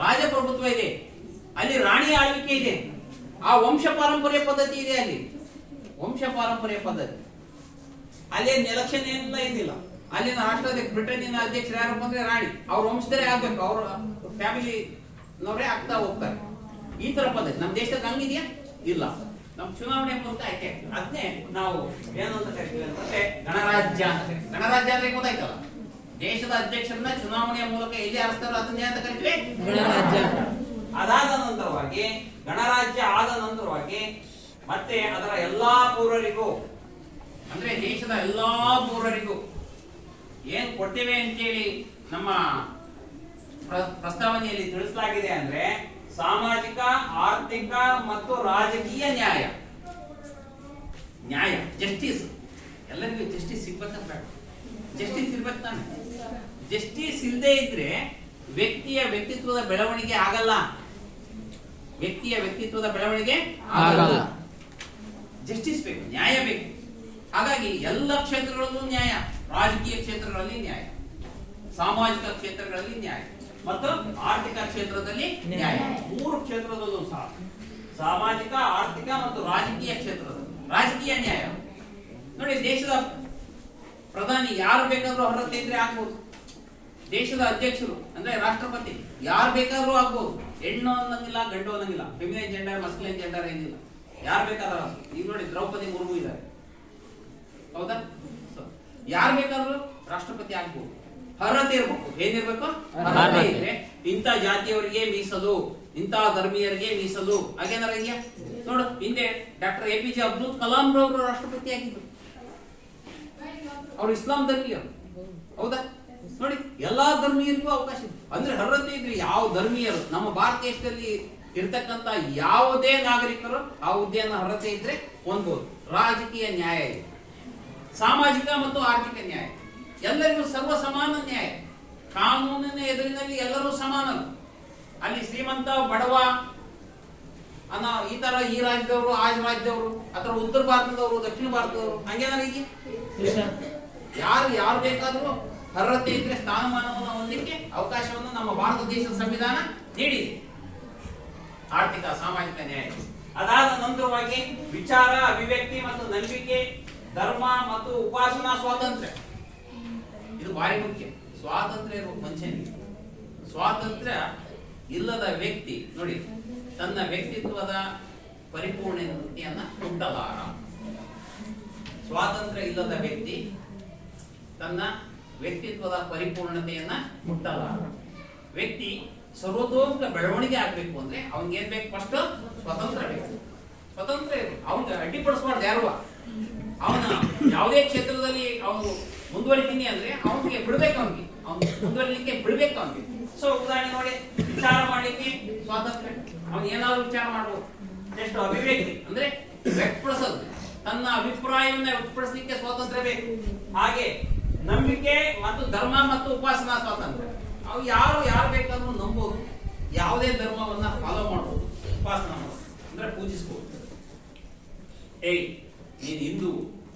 ರಾಜಪ್ರಭುತ್ವ ಇದೆ, ಅಲ್ಲಿ ರಾಣಿಯ ಆಳ್ವಿಕೆ ಇದೆ. ಆ ವಂಶ ಪಾರಂಪರ್ಯ ಪದ್ಧತಿ ಇದೆ. ಅಲ್ಲಿ ವಂಶ ಪಾರಂಪರ್ಯ ಪದ್ಧತಿ. ಅಲ್ಲಿ ಎಲೆಕ್ಷನ್ ಏನಿಲ್ಲ, ಏನಿಲ್ಲ. ಅಲ್ಲಿನ ರಾಷ್ಟ್ರಾಧ್ಯಕ್ಷ, ಬ್ರಿಟನ್ನಿನ ಅಧ್ಯಕ್ಷರು ಯಾರಪ್ಪ ಅಂದ್ರೆ ರಾಣಿ, ಅವ್ರ ವಂಶದರೇ ಆಗ್ಬೇಕು, ಅವ್ರ ಫ್ಯಾಮಿಲಿನವರೇ ಆಗ್ತಾ ಹೋಗ್ತಾರೆ. ಈ ತರ ಪದ್ಧತಿ ನಮ್ಮ ದೇಶದಲ್ಲಿ ಹಂಗಿದೆಯಾ? ಇಲ್ಲ. ನಮ್ ಚುನಾವಣೆ ಮೂಲಕ ಆಯ್ಕೆ. ಅದನ್ನೇ ನಾವು ಏನು ಅಂತ ಕರಿತೀವಿ ಅಂತಂದ್ರೆ ಗಣರಾಜ್ಯ ಅಂತ ಕರಿತೀವಿ. ಗಣರಾಜ್ಯ ಅಂದ್ರೆ ಗೊತ್ತಾಯ್ತಲ್ಲ? ದೇಶದ ಅಧ್ಯಕ್ಷರನ್ನ ಚುನಾವಣೆಯ ಮೂಲಕ ಎಲ್ಲಿ ಆರಿಸ್ತಾರೋ ಅದನ್ನೇ ಅಂತ ಕರಿತೀವಿ ಗಣರಾಜ್ಯ. ಅದಾದ ನಂತರವಾಗಿ, ಗಣರಾಜ್ಯ ಆದ ನಂತರವಾಗಿ ಮತ್ತೆ ಅದರ ಎಲ್ಲಾ ಪೌರರಿಗೂ, ಅಂದ್ರೆ ದೇಶದ ಎಲ್ಲಾ ಪೌರರಿಗೂ ಏನ್ ಕೊಡ್ತೇವೆ ಅಂತೇಳಿ ನಮ್ಮ ಪ್ರಸ್ತಾವನೆಯಲ್ಲಿ ತಿಳಿಸಲಾಗಿದೆ ಅಂದ್ರೆ ಸಾಮಾಜಿಕ, ಆರ್ಥಿಕ ಮತ್ತು ರಾಜಕೀಯ ನ್ಯಾಯ. ನ್ಯಾಯ, ಜಸ್ಟಿಸ್. ಎಲ್ಲರಿಗೂ ಜಸ್ಟಿಸ್ ಸಿಗ್ಬೇಕಂತ, ಜಸ್ಟಿಸ್ ಇರ್ಬೇಕು ತಾನೆ. ಜಸ್ಟಿಸ್ ಇಲ್ಲದೆ ಇದ್ರೆ ವ್ಯಕ್ತಿಯ ವ್ಯಕ್ತಿತ್ವದ ಬೆಳವಣಿಗೆ ಆಗಲ್ಲ. ವ್ಯಕ್ತಿಯ ವ್ಯಕ್ತಿತ್ವದ ಬೆಳವಣಿಗೆ ಆಗಲ್ಲ. ಜಸ್ಟಿಸ್ ಬೇಕು, ನ್ಯಾಯ ಬೇಕು. ಹಾಗಾಗಿ ಎಲ್ಲ ಕ್ಷೇತ್ರಗಳಲ್ಲೂ ನ್ಯಾಯ. ರಾಜಕೀಯ ಕ್ಷೇತ್ರಗಳಲ್ಲಿ ನ್ಯಾಯ, ಸಾಮಾಜಿಕ ಕ್ಷೇತ್ರಗಳಲ್ಲಿ ನ್ಯಾಯ ಮತ್ತು ಆರ್ಥಿಕ ಕ್ಷೇತ್ರದಲ್ಲಿ ನ್ಯಾಯ. ಮೂರು ಕ್ಷೇತ್ರದಲ್ಲೂ ಸಹ, ಸಾಮಾಜಿಕ, ಆರ್ಥಿಕ ಮತ್ತು ರಾಜಕೀಯ ಕ್ಷೇತ್ರದಲ್ಲಿ ರಾಜಕೀಯ ನ್ಯಾಯ. ನೋಡಿ, ದೇಶದ ಪ್ರಧಾನಿ ಯಾರು ಬೇಕಾದ್ರೂ ಅರ್ಹತೆ ಇದ್ರೆ ಆಗ್ಬೋದು. ದೇಶದ ಅಧ್ಯಕ್ಷರು ಅಂದ್ರೆ ರಾಷ್ಟ್ರಪತಿ ಯಾರು ಬೇಕಾದ್ರೂ ಆಗ್ಬೋದು. ಹೆಣ್ಣು ಅನ್ನಂಗಿಲ್ಲ, ಗಂಡು ಅನ್ನಂಗಿಲ್ಲ, ಫೆಮಿನೈನ್ ಜೆಂಡರ್, ಮಸ್ಕ್ಯುಲೈನ್ ಜೆಂಡರ್ ಏನಿಲ್ಲ. ಯಾರು ಬೇಕಾದ್ರೂ. ಈಗ ನೋಡಿ, ದ್ರೌಪದಿ ಮುರ್ಮು ಇದ್ದಾರೆ, ಹೌದಾ? ಯಾರು ಬೇಕಾದ್ರೂ ರಾಷ್ಟ್ರಪತಿ ಆಗ್ಬೋದು. ಅರ್ಹತೆ ಇರ್ಬೇಕು. ಏನಿರ್ಬೇಕು? ಅರ್ಹತೆ ಇದ್ರೆ ಇಂಥ ಜಾತಿಯವರಿಗೆ ಮೀಸಲು, ಇಂಥ ಧರ್ಮೀಯರಿಗೆ ಮೀಸಲು, ಹಾಗೇನಾರ ಇದೆಯಾ? ನೋಡು, ಹಿಂದೆ ಡಾಕ್ಟರ್ APJ ಅಬ್ದುಲ್ ಕಲಾಂ ರವರು ರಾಷ್ಟ್ರಪತಿ ಆಗಿದ್ರು. ಅವ್ರು ಇಸ್ಲಾಂ ಧರ್ಮೀಯರು, ಹೌದಾ? ನೋಡಿ, ಎಲ್ಲಾ ಧರ್ಮೀಯರಿಗೂ ಅವಕಾಶ ಇದೆ. ಅಂದ್ರೆ ಅರ್ಹತೆ ಇದ್ರೆ ಯಾವ ಧರ್ಮೀಯರು, ನಮ್ಮ ಭಾರತ ದೇಶದಲ್ಲಿ ಇರ್ತಕ್ಕಂಥ ಯಾವುದೇ ನಾಗರಿಕರು ಆ ಹುದ್ದೆಯನ್ನು ಅರ್ಹತೆ ಇದ್ರೆ ಹೊಂದಬಹುದು. ರಾಜಕೀಯ ನ್ಯಾಯ ಇದೆ, ಸಾಮಾಜಿಕ ಮತ್ತು ಆರ್ಥಿಕ ನ್ಯಾಯ, ಎಲ್ಲರಿಗೂ ಸರ್ವ ಸಮಾನ ನ್ಯಾಯ. ಕಾನೂನಿನ ಎದುರಿನಲ್ಲಿ ಎಲ್ಲರೂ ಸಮಾನರು. ಅಲ್ಲಿ ಶ್ರೀಮಂತ, ಬಡವ ಅನ್ನೋ ಈ ತರ, ಈ ರಾಜ್ಯದವರು, ಆ ರಾಜ್ಯದವರು, ಅಥವಾ ಉತ್ತರ ಭಾರತದವರು, ದಕ್ಷಿಣ ಭಾರತದವರು, ಹಂಗೇನಾರ ಈಗ ಯಾರು ಬೇಕಾದ್ರೂ ಅರ್ಹತೆ ಇದ್ರೆ ಸ್ಥಾನಮಾನವನ್ನು ಹೊಂದಲಿಕ್ಕೆ ಅವಕಾಶವನ್ನು ನಮ್ಮ ಭಾರತ ದೇಶದ ಸಂವಿಧಾನ ನೀಡಿದೆ. ಆರ್ಥಿಕ, ಸಾಮಾಜಿಕ ನ್ಯಾಯ. ಅದಾದ ನಂತರವಾಗಿ ವಿಚಾರ, ಅಭಿವ್ಯಕ್ತಿ ಮತ್ತು ನಂಬಿಕೆ ಧರ್ಮ ಮತ್ತು ಉಪಾಸನಾ ಸ್ವಾತಂತ್ರ್ಯ. ಇದು ಭಾರಿ ಮುಖ್ಯ. ಸ್ವಾತಂತ್ರ್ಯ ಇರುವ ಮನುಷ್ಯನಿಗೆ. ಸ್ವಾತಂತ್ರ್ಯ ಇಲ್ಲದ ವ್ಯಕ್ತಿ ನೋಡಿ ತನ್ನ ವ್ಯಕ್ತಿತ್ವದ ಪರಿಪೂರ್ಣತೆಯನ್ನ ಮುಟ್ಟಲಾರ. ಸ್ವಾತಂತ್ರ್ಯ ಇಲ್ಲದ ವ್ಯಕ್ತಿ ತನ್ನ ವ್ಯಕ್ತಿತ್ವದ ಪರಿಪೂರ್ಣತೆಯನ್ನ ಮುಟ್ಟಲಾರ. ವ್ಯಕ್ತಿ ಸರ್ವತೋಮುಖ ಬೆಳವಣಿಗೆ ಆಗ್ಬೇಕು ಅಂದ್ರೆ ಅವನಿಗೆ ಏನ್ ಬೇಕು? ಫಸ್ಟ್ ಸ್ವತಂತ್ರ ಬೇಕು. ಸ್ವತಂತ್ರ ಇರಬೇಕು. ಅವನಿಗೆ ಅಡ್ಡಿಪಡಿಸಬಾರ್ದು ಯಾರು. ಅವನ ಯಾವುದೇ ಕ್ಷೇತ್ರದಲ್ಲಿ ಅವನು ಮುಂದುವರಿತೀನಿ ಅಂದ್ರೆ ಅವನಿಗೆ ಬಿಡ್ಬೇಕು. ಅವನಿಗೆ ಮುಂದುವರಿಲಿಕ್ಕೆ ಬಿಡ್ಬೇಕು ಅವನಿಗೆ. ಸೊ ಉದಾಹರಣೆ ನೋಡಿ, ವಿಚಾರ ಮಾಡ್ಲಿಕ್ಕೆ ಸ್ವಾತಂತ್ರ್ಯ. ಅವನು ಏನಾದ್ರು ವಿಚಾರ ಮಾಡ್ಬೋದು. ಎಷ್ಟು ಅಭಿವ್ಯಕ್ತಿ ಅಂದ್ರೆ ವ್ಯಕ್ತಪಡಿಸೋದು, ತನ್ನ ಅಭಿಪ್ರಾಯವನ್ನ ವ್ಯಕ್ತಪಡಿಸಲಿಕ್ಕೆ ಸ್ವಾತಂತ್ರ್ಯ ಬೇಕು. ಹಾಗೆ ನಂಬಿಕೆ ಮತ್ತು ಧರ್ಮ ಮತ್ತು ಉಪಾಸನಾ ಸ್ವಾತಂತ್ರ್ಯ. ಅವು ಯಾರು ಬೇಕಾದ್ರೂ ನಂಬೋದು, ಯಾವುದೇ ಧರ್ಮವನ್ನ ಫಾಲೋ ಮಾಡಬಹುದು, ಉಪಾಸನಾ ಮಾಡಬಹುದು ಅಂದ್ರೆ ಪೂಜಿಸಬಹುದು. ನೀನ್ ಹಿಂದೂ,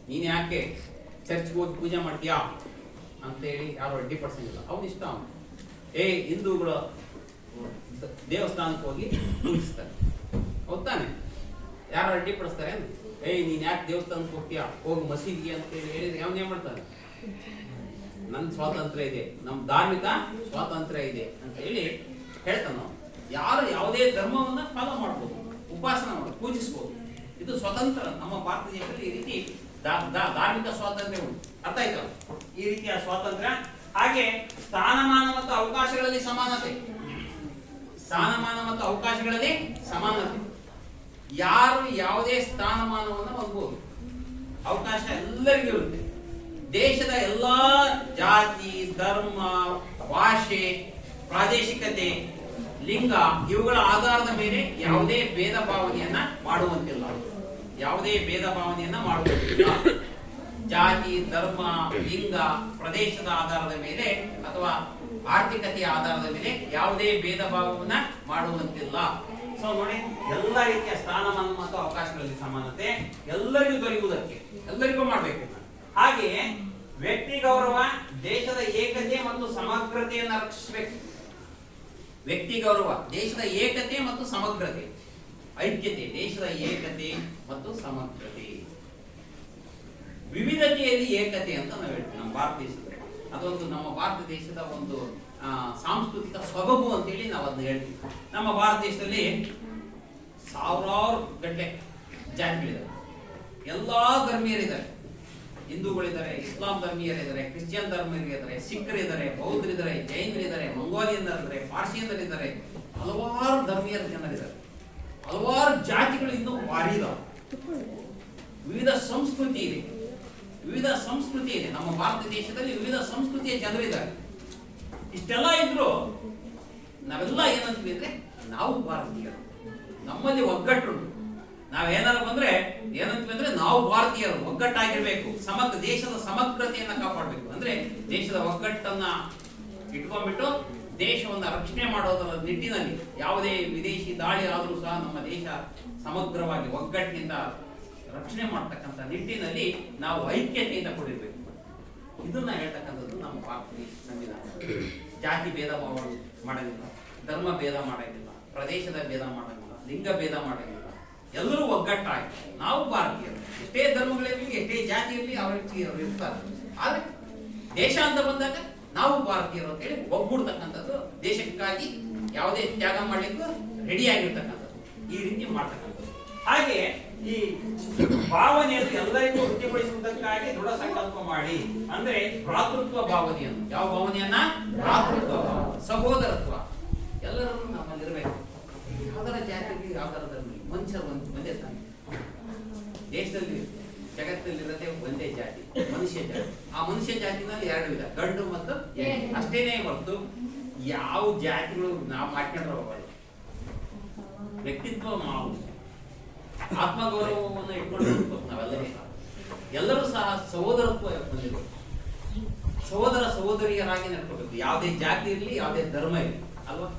ನೀನ್ ಯಾಕೆ ಚರ್ಚ್ಗೆ ಹೋಗಿ ಪೂಜೆ ಮಾಡ್ತೀಯಾ ಅಂತ ಹೇಳಿ ಯಾರು ಅಡ್ಡಿಪಡಿಸಂಗಿಲ್ಲ. ಅವನ ಇಷ್ಟ. ಅವನು ಹಿಂದೂಗಳು ದೇವಸ್ಥಾನಕ್ಕೆ ಹೋಗಿ ಪೂಜಿಸ್ತಾರೆ, ಹೌದಾನೆ? ಯಾರು ಅಡ್ಡಿಪಡಿಸ್ತಾರೆ? ನೀನ್ ಯಾಕೆ ದೇವಸ್ಥಾನಕ್ಕೆ ಹೋಗ್ತೀಯಾ, ಹೋಗಿ ಮಸೀದಿಗೆ ಅಂತ ಹೇಳಿ ಹೇಳಿದ್ರೆ ಅವನ್ ಏನ್ ಮಾಡ್ತಾನೆ? ನನ್ ಸ್ವಾತಂತ್ರ್ಯ ಇದೆ, ನಮ್ ಧಾರ್ಮಿಕ ಸ್ವಾತಂತ್ರ್ಯ ಇದೆ ಅಂತ ಹೇಳಿ ಹೇಳ್ತಾನ. ಯಾರು ಯಾವುದೇ ಧರ್ಮವನ್ನ ಫಾಲೋ ಮಾಡ್ಬೋದು, ಉಪಾಸನ ಮಾಡ್ಬೋದು, ಪೂಜಿಸಬಹುದು. ಇದು ಸ್ವತಂತ್ರ. ನಮ್ಮ ಭಾರತ ದೇಶದಲ್ಲಿ ಈ ರೀತಿ ಧಾರ್ಮಿಕ ಸ್ವಾತಂತ್ರ್ಯ ಉಂಟು. ಅರ್ಥ ಆಯ್ತು? ಈ ರೀತಿಯ ಸ್ವಾತಂತ್ರ್ಯ. ಹಾಗೆ ಸ್ಥಾನಮಾನ ಮತ್ತು ಅವಕಾಶಗಳಲ್ಲಿ ಸಮಾನತೆ. ಸ್ಥಾನಮಾನ ಮತ್ತು ಅವಕಾಶಗಳಲ್ಲಿ ಸಮಾನತೆ. ಯಾರು ಯಾವುದೇ ಸ್ಥಾನಮಾನವನ್ನು ಹೊಂದಬಹುದು, ಅವಕಾಶ ಎಲ್ಲರಿಗೂ ಇರುತ್ತೆ. ದೇಶದ ಎಲ್ಲಾ ಜಾತಿ, ಧರ್ಮ, ಭಾಷೆ, ಪ್ರಾದೇಶಿಕತೆ, ಲಿಂಗ ಇವುಗಳ ಆಧಾರದ ಮೇಲೆ ಯಾವುದೇ ಭೇದ ಭಾವನೆಯನ್ನ ಮಾಡುವಂತಿಲ್ಲ. ಯಾವುದೇ ಭೇದ ಭಾವನೆಯನ್ನ ಮಾಡುವಂತಿಲ್ಲ. ಜಾತಿ, ಧರ್ಮ, ಲಿಂಗ, ಪ್ರದೇಶದ ಆಧಾರದ ಮೇಲೆ ಅಥವಾ ಆರ್ಥಿಕತೆಯ ಆಧಾರದ ಮೇಲೆ ಯಾವುದೇ ಭೇದ ಭಾವವನ್ನ ಮಾಡುವಂತಿಲ್ಲ. ಸೊ ನೋಡಿ, ಎಲ್ಲ ರೀತಿಯ ಸ್ಥಾನಮಾನ ಮತ್ತು ಅವಕಾಶಗಳಲ್ಲಿ ಸಮಾನತೆ ಎಲ್ಲರಿಗೂ ದೊರೆಯುವುದಕ್ಕೆ ಎಲ್ಲರಿಗೂ ಮಾಡಬೇಕು. ಹಾಗೆಯೇ ವ್ಯಕ್ತಿ ಗೌರವ, ದೇಶದ ಏಕತೆ ಮತ್ತು ಸಮಗ್ರತೆಯನ್ನು ರಕ್ಷಿಸಬೇಕು. ವ್ಯಕ್ತಿ ಗೌರವ, ದೇಶದ ಏಕತೆ ಮತ್ತು ಸಮಗ್ರತೆ, ಐಕ್ಯತೆ, ದೇಶದ ಏಕತೆ ಮತ್ತು ಸಮಗ್ರತೆ. ವಿವಿಧತೆಯಲ್ಲಿ ಏಕತೆ ಅಂತ ನಾವು ಹೇಳ್ತೀವಿ ನಮ್ಮ ಭಾರತ ದೇಶದಲ್ಲಿ. ಅದೊಂದು ನಮ್ಮ ಭಾರತ ದೇಶದ ಒಂದು ಸಾಂಸ್ಕೃತಿಕ ಸೊಬಗು ಅಂತೇಳಿ ನಾವು ಅದನ್ನ ಹೇಳ್ತೀವಿ. ನಮ್ಮ ಭಾರತ ದೇಶದಲ್ಲಿ ಸಾವಿರಾರು ಗಟ್ಟಲೆ ಜಾತಿಗಳಿದ್ದಾರೆ, ಎಲ್ಲಾ ಧರ್ಮೀಯರಿದ್ದಾರೆ. ಹಿಂದೂಗಳಿದ್ದಾರೆ, ಇಸ್ಲಾಂ ಧರ್ಮೀಯರಿದ್ದಾರೆ, ಕ್ರಿಶ್ಚಿಯನ್ ಧರ್ಮೀಯರಿದ್ದಾರೆ, ಸಿಖ್ಖರಿದ್ದಾರೆ, ಬೌದ್ಧರಿದ್ದಾರೆ, ಜೈನರಿದ್ದಾರೆ, ಮಂಗೋಲಿಯನ್ನರಿದ್ದಾರೆ, ಪಾರ್ಸಿಯನ್ನರಿದ್ದಾರೆ, ಹಲವಾರು ಧರ್ಮೀಯರ ಜನರಿದ್ದಾರೆ. ಹಲವಾರು ಜಾತಿಗಳು ಇನ್ನೂ ಭಾರಿ ಇದಾವೆ. ವಿವಿಧ ಸಂಸ್ಕೃತಿ ಇದೆ, ವಿವಿಧ ಸಂಸ್ಕೃತಿ ಇದೆ. ನಮ್ಮ ಭಾರತ ದೇಶದಲ್ಲಿ ವಿವಿಧ ಸಂಸ್ಕೃತಿಯ ಜನರಿದ್ದಾರೆ. ಇಷ್ಟೆಲ್ಲ ಇದ್ರು ನಾವೆಲ್ಲ ಏನಂತೀವಿ ಅಂದ್ರೆ ನಾವು ಭಾರತೀಯರು, ನಮ್ಮಲ್ಲಿ ಒಗ್ಗಟ್ಟುಂಟು. ನಾವೇನಾದ್ರು ಬಂದ್ರೆ ಏನಂತೀವಿ ಅಂದ್ರೆ ನಾವು ಭಾರತೀಯರು, ಒಗ್ಗಟ್ಟಾಗಿರ್ಬೇಕು, ದೇಶದ ಸಮಗ್ರತೆಯನ್ನ ಕಾಪಾಡಬೇಕು. ಅಂದ್ರೆ ದೇಶದ ಒಗ್ಗಟ್ಟನ್ನ ಇಟ್ಕೊಂಡ್ಬಿಟ್ಟು ದೇಶವನ್ನ ರಕ್ಷಣೆ ಮಾಡೋದರ ನಿಟ್ಟಿನಲ್ಲಿ ಯಾವುದೇ ವಿದೇಶಿ ದಾಳಿ ಆದರೂ ಸಹ ನಮ್ಮ ದೇಶ ಸಮಗ್ರವಾಗಿ ಒಗ್ಗಟ್ಟಿನಿಂದ ರಕ್ಷಣೆ ಮಾಡ್ತಕ್ಕಂಥ ನಿಟ್ಟಿನಲ್ಲಿ ನಾವು ಐಕ್ಯತೆಯಿಂದ ಕೂಡಿರ್ಬೇಕು. ಇದನ್ನ ಹೇಳ್ತಕ್ಕಂಥದ್ದು ನಮ್ಮ ಭಾರತೀಯ ಸಂವಿಧಾನ. ಜಾತಿ ಭೇದ ಮಾಡಂಗಿಲ್ಲ, ಧರ್ಮ ಭೇದ ಮಾಡಂಗಿಲ್ಲ, ಪ್ರದೇಶದ ಭೇದ ಮಾಡಂಗಿಲ್ಲ, ಲಿಂಗ ಭೇದ ಮಾಡಂಗಿಲ್ಲ. ಎಲ್ಲರೂ ಒಗ್ಗಟ್ಟಾಗಿ ನಾವು ಭಾರತೀಯರು. ಎಷ್ಟೇ ಧರ್ಮಗಳಿರಲಿ, ಎಷ್ಟೇ ಜಾತಿ ಇರಲಿ, ಅವರು ಇರ್ತಾರೆ. ಆದ್ರೆ ದೇಶ ಅಂತ ಬಂದಾಗ ನಾವು ಭಾರತೀಯರು ಅಂತ ಹೇಳಿ ಒಗ್ಗೂಡ್ತಕ್ಕಂಥದ್ದು, ದೇಶಕ್ಕಾಗಿ ಯಾವುದೇ ತ್ಯಾಗ ಮಾಡ್ಲಿಕ್ಕೂ ರೆಡಿ ಆಗಿರ್ತಕ್ಕಂಥದ್ದು, ಈ ರೀತಿ ಮಾಡ್ತಕ್ಕಂಥದ್ದು. ಹಾಗೆ ಈ ಭಾವನೆಯನ್ನು ಎಲ್ಲರಿಗೂ ವೃತ್ತಿಪಡಿಸುವುದಕ್ಕಾಗಿ ದೃಢ ಸಂಕಲ್ಪ ಮಾಡಿ, ಅಂದ್ರೆ ಭ್ರಾತೃತ್ವ ಭಾವನೆಯನ್ನು. ಯಾವ ಭಾವನೆಯನ್ನ? ಭ್ರಾತೃತ್ವ ಭಾವ, ಸಹೋದರತ್ವ. ಎಲ್ಲರೂ ನಮ್ಮಲ್ಲಿರ್ಬೇಕು. ಯಾವ್ದಾರ ಜಾತಿಗೆ, ಯಾವ್ದಾರ ಧರ್ಮ, ಮನುಷ್ಯರು ಒಂದೇ ತಾನೆ. ದೇಶದಲ್ಲಿ ಜಗತ್ತಲ್ಲಿರತ್ತೆ ಒಂದೇ ಜಾತಿ, ಮನುಷ್ಯ ಜಾತಿ. ಆ ಮನುಷ್ಯ ಜಾತಿನಲ್ಲಿ ಎರಡು ವಿಧ, ಗಂಡು ಮತ್ತು ಹೆಣ್ಣು. ಅಷ್ಟೇನೇ ಹೊರತು ಯಾವ ಜಾತಿಗಳು ನಾವು ಮಾಡ್ಕೊಂಡ್ರೆ ಹೋಗಲ್ಲ. ವ್ಯಕ್ತಿತ್ವ ನಾವು ಆತ್ಮಗೌರವವನ್ನು ಇಟ್ಕೊಂಡು ನಾವೆಲ್ಲರೂ ಎಲ್ಲರೂ ಸಹ ಸಹೋದರತ್ವ ಹೊಂದಿರಬೇಕು. ಸಹೋದರ ಸಹೋದರಿಯರಾಗಿ ನಡ್ಕೋಬೇಕು. ಯಾವುದೇ ಜಾತಿ ಇರಲಿ, ಯಾವುದೇ ಧರ್ಮ ಇರಲಿ, ಅಲ್ವಾ?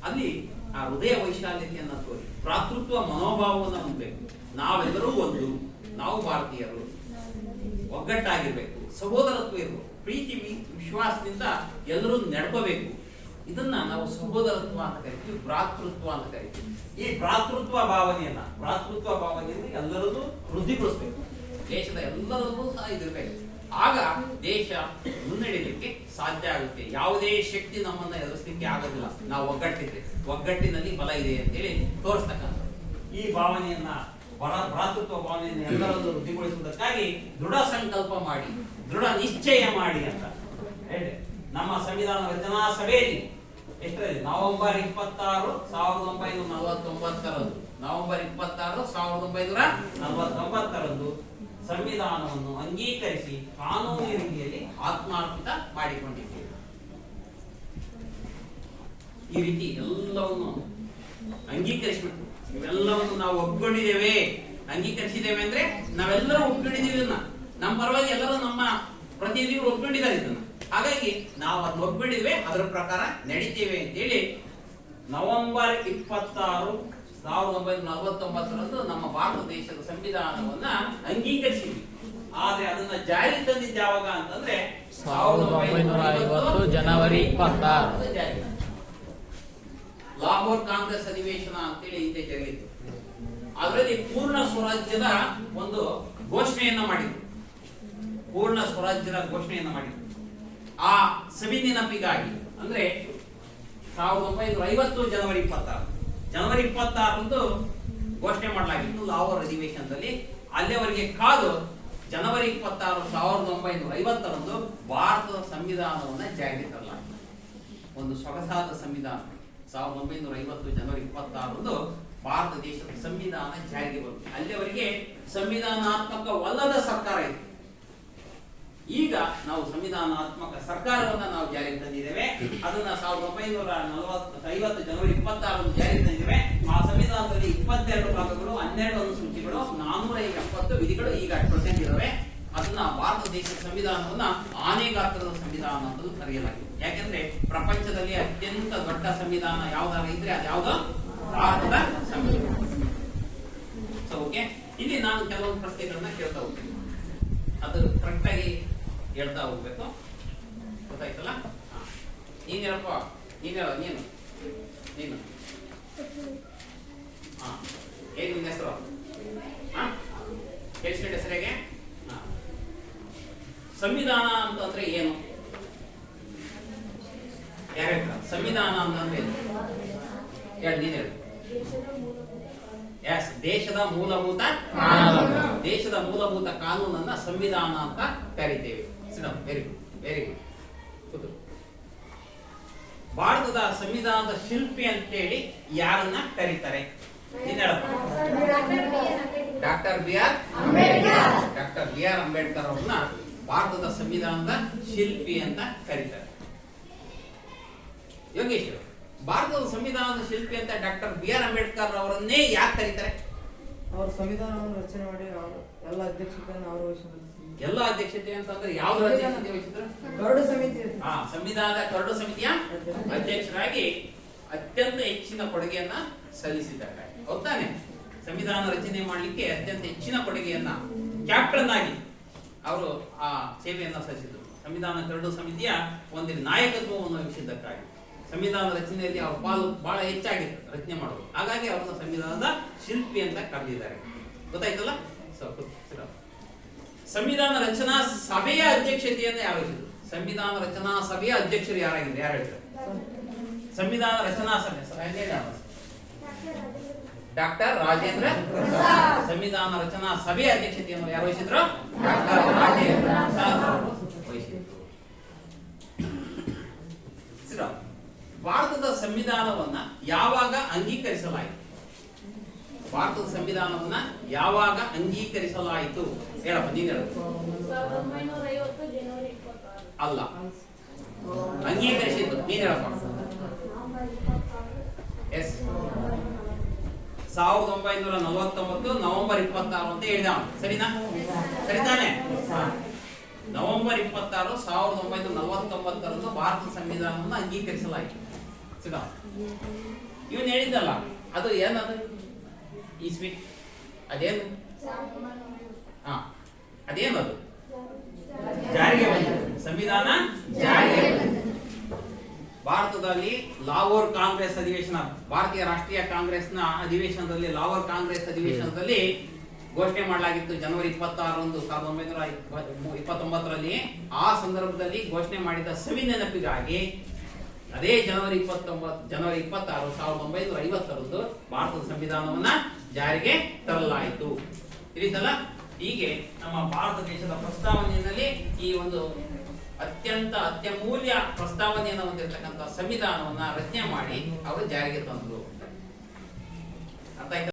ಅಲ್ಲಿ ಆ ಹೃದಯ ವೈಶಾಲ್ಯತೆಯನ್ನ ತೋರಿ ಭ್ರಾತೃತ್ವ ಮನೋಭಾವವನ್ನು ಹೊಂದಬೇಕು. ನಾವೆಲ್ಲರೂ ಒಂದು, ನಾವು ಭಾರತೀಯರು, ಒಗ್ಗಟ್ಟಾಗಿರ್ಬೇಕು, ಸಹೋದರತ್ವ ಇರಬೇಕು, ಪ್ರೀತಿ ವಿಶ್ವಾಸದಿಂದ ಎಲ್ಲರೂ ನಡ್ಕೋಬೇಕು. ಇದನ್ನ ನಾವು ಸಹೋದರತ್ವ ಅಂತ ಕರಿತೀವಿ, ಭ್ರಾತೃತ್ವ ಅಂತ ಕರಿತೀವಿ. ಈ ಭ್ರಾತೃತ್ವ ಭಾವನೆಯನ್ನ ಎಲ್ಲರನ್ನೂ ವೃದ್ಧಿಗೊಳಿಸಬೇಕು. ದೇಶದ ಎಲ್ಲರಿಗೂ ಸಹ ಇದಿರಬೇಕು. ಆಗ ದೇಶ ಮುನ್ನಡೆಯಲಿಕ್ಕೆ ಸಾಧ್ಯ ಆಗುತ್ತೆ. ಯಾವುದೇ ಶಕ್ತಿ ನಮ್ಮನ್ನ ಎದುರಿಸಲಿಕ್ಕೆ ಆಗೋದಿಲ್ಲ. ನಾವು ಒಗ್ಗಟ್ಟಿದ್ರೆ, ಒಗ್ಗಟ್ಟಿನಲ್ಲಿ ಬಲ ಇದೆ ಅಂತೇಳಿ ತೋರಿಸ್ತಕ್ಕಂಥ ಈ ಭಾವನೆಯನ್ನ, ಭ್ರಾತೃತ್ವ ಭಾವನೆಯನ್ನು ಎಲ್ಲರಲ್ಲೂ ವೃದ್ಧಿಗೊಳಿಸುವುದಕ್ಕಾಗಿ ದೃಢ ಸಂಕಲ್ಪ ಮಾಡಿ, ದೃಢ ನಿಶ್ಚಯ ಮಾಡಿ ಅಂತ ಹೇಳಿ ನಮ್ಮ ಸಂವಿಧಾನ ರಚನಾ ಸಭೆಯಲ್ಲಿ ಎಷ್ಟರಲ್ಲಿ ನವೆಂಬರ್ 26, 1949 ನವೆಂಬರ್ 26, 1949 ಸಂವಿಧಾನವನ್ನು ಅಂಗೀಕರಿಸಿ ಕಾನೂನು ರೀತಿಯಲ್ಲಿ ಆತ್ಮಾರ್ಪಿತ ಮಾಡಿಕೊಂಡಿದ್ದೇವೆ. ಈ ರೀತಿ ಎಲ್ಲವನ್ನು ಅಂಗೀಕರಿಸಬೇಕು. ಇವೆಲ್ಲವನ್ನು ನಾವು ಒಪ್ಪಿಕೊಂಡಿದ್ದೇವೆ. ಅಂಗೀಕರಿಸಿದ್ದೇವೆ ಅಂದ್ರೆ ನಾವೆಲ್ಲರೂ ಒಪ್ಪಿಕೊಂಡಿದ್ದೀವಿ. ನಮ್ಮ ಪರವಾಗಿ ಎಲ್ಲರೂ ನಮ್ಮ ಪ್ರತಿನಿಧಿಗಳು ಒಪ್ಪಿಕೊಂಡಿದ್ದಾರೆ ಇದನ್ನ. ಹಾಗಾಗಿ ನಾವು ಅದನ್ನ ಒಪ್ಪಿಕೊಂಡಿದ್ದೇವೆ, ಅದರ ಪ್ರಕಾರ ನಡೀತೇವೆ ಅಂತೇಳಿ ನವೆಂಬರ್ 26, 1949 ನಮ್ಮ ಭಾರತ ದೇಶದ ಸಂವಿಧಾನವನ್ನ ಅಂಗೀಕರಿಸಿದ್ವಿ. ಆದ್ರೆ ಅದನ್ನ ಜಾರಿ ತಂದಿದ್ದು ಯಾವಾಗ ಅಂತಂದ್ರೆ 1950 ಜನವರಿ 26 ಜಾರಿ. ಲಾಹೋರ್ ಕಾಂಗ್ರೆಸ್ ಅಧಿವೇಶನ ಅಂತೇಳಿ ಹಿಂದೆ ಜರುಗಿತ್ತು. ಅದರಲ್ಲಿ ಪೂರ್ಣ ಸ್ವರಾಜ್ಯದ ಒಂದು ಘೋಷಣೆಯನ್ನ ಮಾಡಿದ್ರು. ಪೂರ್ಣ ಸ್ವರಾಜ್ಯದ ಘೋಷಣೆಯನ್ನ ಮಾಡಿದ್ರು. ಆ ಸವಿ ನೆನಪಿಗಾಗಿ ಅಂದ್ರೆ 1950 ಜನವರಿ 26 ಘೋಷಣೆ ಮಾಡಲಾಗಿತ್ತು ಲಾಹೋರ್ ಅಧಿವೇಶನದಲ್ಲಿ. ಅಲ್ಲಿಯವರೆಗೆ ಕಾದು ಜನವರಿ 26, 1950 ಭಾರತದ ಸಂವಿಧಾನವನ್ನ ಜಾರಿಗೆ ತರಲಾಗಿತ್ತು. ಒಂದು ಸೊಗಸಾದ ಸಂವಿಧಾನ. 1950 ಜನವರಿ 26 ಭಾರತ ದೇಶದ ಸಂವಿಧಾನ ಜಾರಿಗೆ ಬಂತು. ಅಲ್ಲಿಯವರೆಗೆ ಸಂವಿಧಾನಾತ್ಮಕವಲ್ಲದ ಸರ್ಕಾರ ಇತ್ತು. ಈಗ ನಾವು ಸಂವಿಧಾನಾತ್ಮಕ ಸರ್ಕಾರವನ್ನ ನಾವು ಜಾರಿಗೆ ತಂದಿದ್ದೇವೆ. ಅದನ್ನ 1950 ಜನವರಿ 26 ಜಾರಿಗೆ ತಂದಿದ್ದೇವೆ. ಆ ಸಂವಿಧಾನದಲ್ಲಿ 22 ಭಾಗಗಳು, 12 ಅನುಸೂಚಿಗಳು, 470 ವಿಧಿಗಳು ಈಗ ಪ್ರೆಸೆಂಟ್ ಇದಾವೆ. ಅದನ್ನ ಭಾರತ ದೇಶದ ಸಂವಿಧಾನವನ್ನ ಆನೆ ಗಾತ್ರದ ಸಂವಿಧಾನ ಅಂತ ಕರೆಯಲಾಗಿದೆ. ಯಾಕೆಂದ್ರೆ ಪ್ರಪಂಚದಲ್ಲಿ ಅತ್ಯಂತ ದೊಡ್ಡ ಸಂವಿಧಾನ ಯಾವ್ದಾದ್ರು ಇದ್ರೆ ಅದು ಯಾವ್ದು? ಭಾರತದ ಸಂವಿಧಾನ. ಓಕೆ, ಇಲ್ಲಿ ನಾನು ಕೆಲವೊಂದು ಪ್ರಶ್ನೆಗಳನ್ನ ಕೇಳ್ತಾ ಹೋಗ್ತೀನಿ. ಅದು ಕರೆಕ್ಟ್ ಆಗಿ ಹೇಳ್ತಾ ಹೋಗ್ಬೇಕು. ಗೊತ್ತಾಯ್ತಲ್ಲ? ನೀನ್ ಹೇಳಪ್ಪ, ನೀನು ಹಾ, ಹೇಗೆ ನಿನ್ನ ಹೆಸರು? ಕೇಳಿಸ್ಕೊಂಡ ಹೆಸರಿಗೆ? ಸಂವಿಧಾನ ಅಂತಂದ್ರೆ ಏನು? ಯಾರು ಹೇಳ್ತಾರೆ ಸಂವಿಧಾನ ಅಂತಂದ್ರೆ? ಹೇಳಿ, ನೀನ್ ಹೇಳಿ. ದೇಶದ ಮೂಲಭೂತ ಕಾನೂನನ್ನ ಸಂವಿಧಾನ ಅಂತ ಕರಿತೇವೆ. Very good, very good. ಭಾರತದ ಸಂವಿಧಾನದ ಶಿಲ್ಪಿ ಅಂತೇಳಿ ಯಾರನ್ನ ಕರೀತಾರೆ? ಡಾಕ್ಟರ್ ಬಿ ಆರ್ ಅಂಬೇಡ್ಕರ್ ಅವ್ರನ್ನ ಭಾರತದ ಸಂವಿಧಾನದ ಶಿಲ್ಪಿ ಅಂತ ಕರೀತಾರೆ. ಯೋಗೇಶ್, ಭಾರತದ ಸಂವಿಧಾನದ ಶಿಲ್ಪಿ ಅಂತ ಡಾಕ್ಟರ್ ಬಿ ಆರ್ ಅಂಬೇಡ್ಕರ್ ಅವರನ್ನೇ ಯಾಕೆ ಕರೀತಾರೆ? ಅವರು ಸಂವಿಧಾನವನ್ನು ರಚನೆ ಮಾಡಿ ಅವರು ಎಲ್ಲ ಅಧ್ಯಕ್ಷತೆಯನ್ನು ಅವರು ವಹಿಸಿದ್ರು. ಎಲ್ಲ ಅಧ್ಯಕ್ಷತೆ ಅಂತಂದ್ರೆ ಯಾವ ಅಧ್ಯಕ್ಷತೆ ವಹಿಸಿದ್ರು? ಕರಡು ಸಮಿತಿ. ಸಂವಿಧಾನದ ಕರಡು ಸಮಿತಿಯ ಅಧ್ಯಕ್ಷರಾಗಿ ಅತ್ಯಂತ ಹೆಚ್ಚಿನ ಕೊಡುಗೆಯನ್ನ ಸಲ್ಲಿಸಿದ್ದಾರೆ. ಹೌದಾನೆ? ಸಂವಿಧಾನ ರಚನೆ ಮಾಡಲಿಕ್ಕೆ ಅತ್ಯಂತ ಹೆಚ್ಚಿನ ಕೊಡುಗೆಯನ್ನ ಕ್ಯಾಪ್ಟನ್ ಆಗಿ ಅವರು ಆ ಸೇವೆಯನ್ನ ಸಲ್ಲಿಸಿದ್ರು. ಸಂವಿಧಾನ ಕರಡು ಸಮಿತಿಯ ಒಂದು ನಾಯಕತ್ವವನ್ನು ವಹಿಸಿದ್ದಕ್ಕಾಗಿ ಸಂವಿಧಾನ ರಚನೆಯಲ್ಲಿ ಅವ್ರ ಪಾಲು ಬಹಳ ಹೆಚ್ಚಾಗಿತ್ತು ರಚನೆ ಮಾಡೋದು. ಹಾಗಾಗಿ ಅವರನ್ನ ಸಂವಿಧಾನದ ಶಿಲ್ಪಿ ಅಂತ ಕರೆದಿದ್ದಾರೆ. ಗೊತ್ತಾಯ್ತಲ್ಲ? ಸಂವಿಧಾನ ರಚನಾ ಸಭೆಯ ಅಧ್ಯಕ್ಷತೆಯನ್ನು ಯಾರು ವಹಿಸಿದ್ರು? ಸಂವಿಧಾನ ರಚನಾ ಸಭೆಯ ಅಧ್ಯಕ್ಷರು ಯಾರಾಗಿದ್ರು? ಯಾರು ಹೇಳ್ತಾರೆ? ಸಂವಿಧಾನ ರಚನಾ ಸಭೆ ಡಾಕ್ಟರ್ ರಾಜೇಂದ್ರ ಪ್ರಸಾದ್. ಸಂವಿಧಾನ ರಚನಾ ಸಭೆಯ ಅಧ್ಯಕ್ಷತೆಯನ್ನು ಯಾರು ವಹಿಸಿದ್ರು? ಡಾಕ್ಟರ್ ರಾಜೇಂದ್ರ ಪ್ರಸಾದ್ ವಹಿಸಿದ್ರು. ಭಾರತದ ಸಂವಿಧಾನವನ್ನ ಯಾವಾಗ ಅಂಗೀಕರಿಸಲಾಯಿತು? ಭಾರತದ ಸಂವಿಧಾನವನ್ನ ಯಾವಾಗ ಅಂಗೀಕರಿಸಲಾಯಿತು? ಹೇಳಪ್ಪ, ನೀನು ಹೇಳು. 1950 ಜನವರಿ 26 ಅಲ್ಲ, ಅಂಗೀಕರಿಸಿದ್ದು ನೀನು ಹೇಳಪ್ಪ. ಎಸ್, 1949 ನವೆಂಬರ್ 26 ಅಂತ ಹೇಳಿದ. ಸರಿನಾ? ಸರಿತಾನೆ? ನವೆಂಬರ್ 26, 1949 ಭಾರತ ಸಂವಿಧಾನವನ್ನು ಅಂಗೀಕರಿಸಲಾಯಿತು. ಇವನು ಹೇಳಿದ್ದಲ್ಲ, ಅದು ಏನದು ಇಸ್ವಿ? ಅದೇನು? ಅದೇನದು? ಜಾರಿಗೆ ಬಂದಿದೆ. ಸಂವಿಧಾನ ಜಾರಿಗೆ ಭಾರತದಲ್ಲಿ ಲಾಹೋರ್ ಕಾಂಗ್ರೆಸ್ ಅಧಿವೇಶನ, ಭಾರತೀಯ ರಾಷ್ಟ್ರೀಯ ಕಾಂಗ್ರೆಸ್ನ ಅಧಿವೇಶನದಲ್ಲಿ, ಲಾಹೋರ್ ಕಾಂಗ್ರೆಸ್ ಅಧಿವೇಶನದಲ್ಲಿ ಘೋಷಣೆ ಮಾಡಲಾಗಿತ್ತು ಜನವರಿ 26 1929ರಲ್ಲಿ. ಆ ಸಂದರ್ಭದಲ್ಲಿ ಘೋಷಣೆ ಮಾಡಿದ ಸವಿ ನೆನಪಿಗಾಗಿ ಅದೇ ಜನವರಿ 26 1950ರಂದು ಭಾರತದ ಸಂವಿಧಾನವನ್ನ ಜಾರಿಗೆ ತರಲಾಯಿತು. ತಿಳಿತಲ್ಲ. ಹೀಗೆ ನಮ್ಮ ಭಾರತ ದೇಶದ ಪ್ರಸ್ತಾವನೆಯಲ್ಲಿ ಈ ಒಂದು ಅತ್ಯಮೂಲ್ಯ ಪ್ರಸ್ತಾವನೆಯನ್ನು ಹೊಂದಿರತಕ್ಕಂಥ ಸಂವಿಧಾನವನ್ನ ರಚನೆ ಮಾಡಿ ಅವರು ಜಾರಿಗೆ ತಂದರು. ಅರ್ಥ ಆಯ್ತಾ?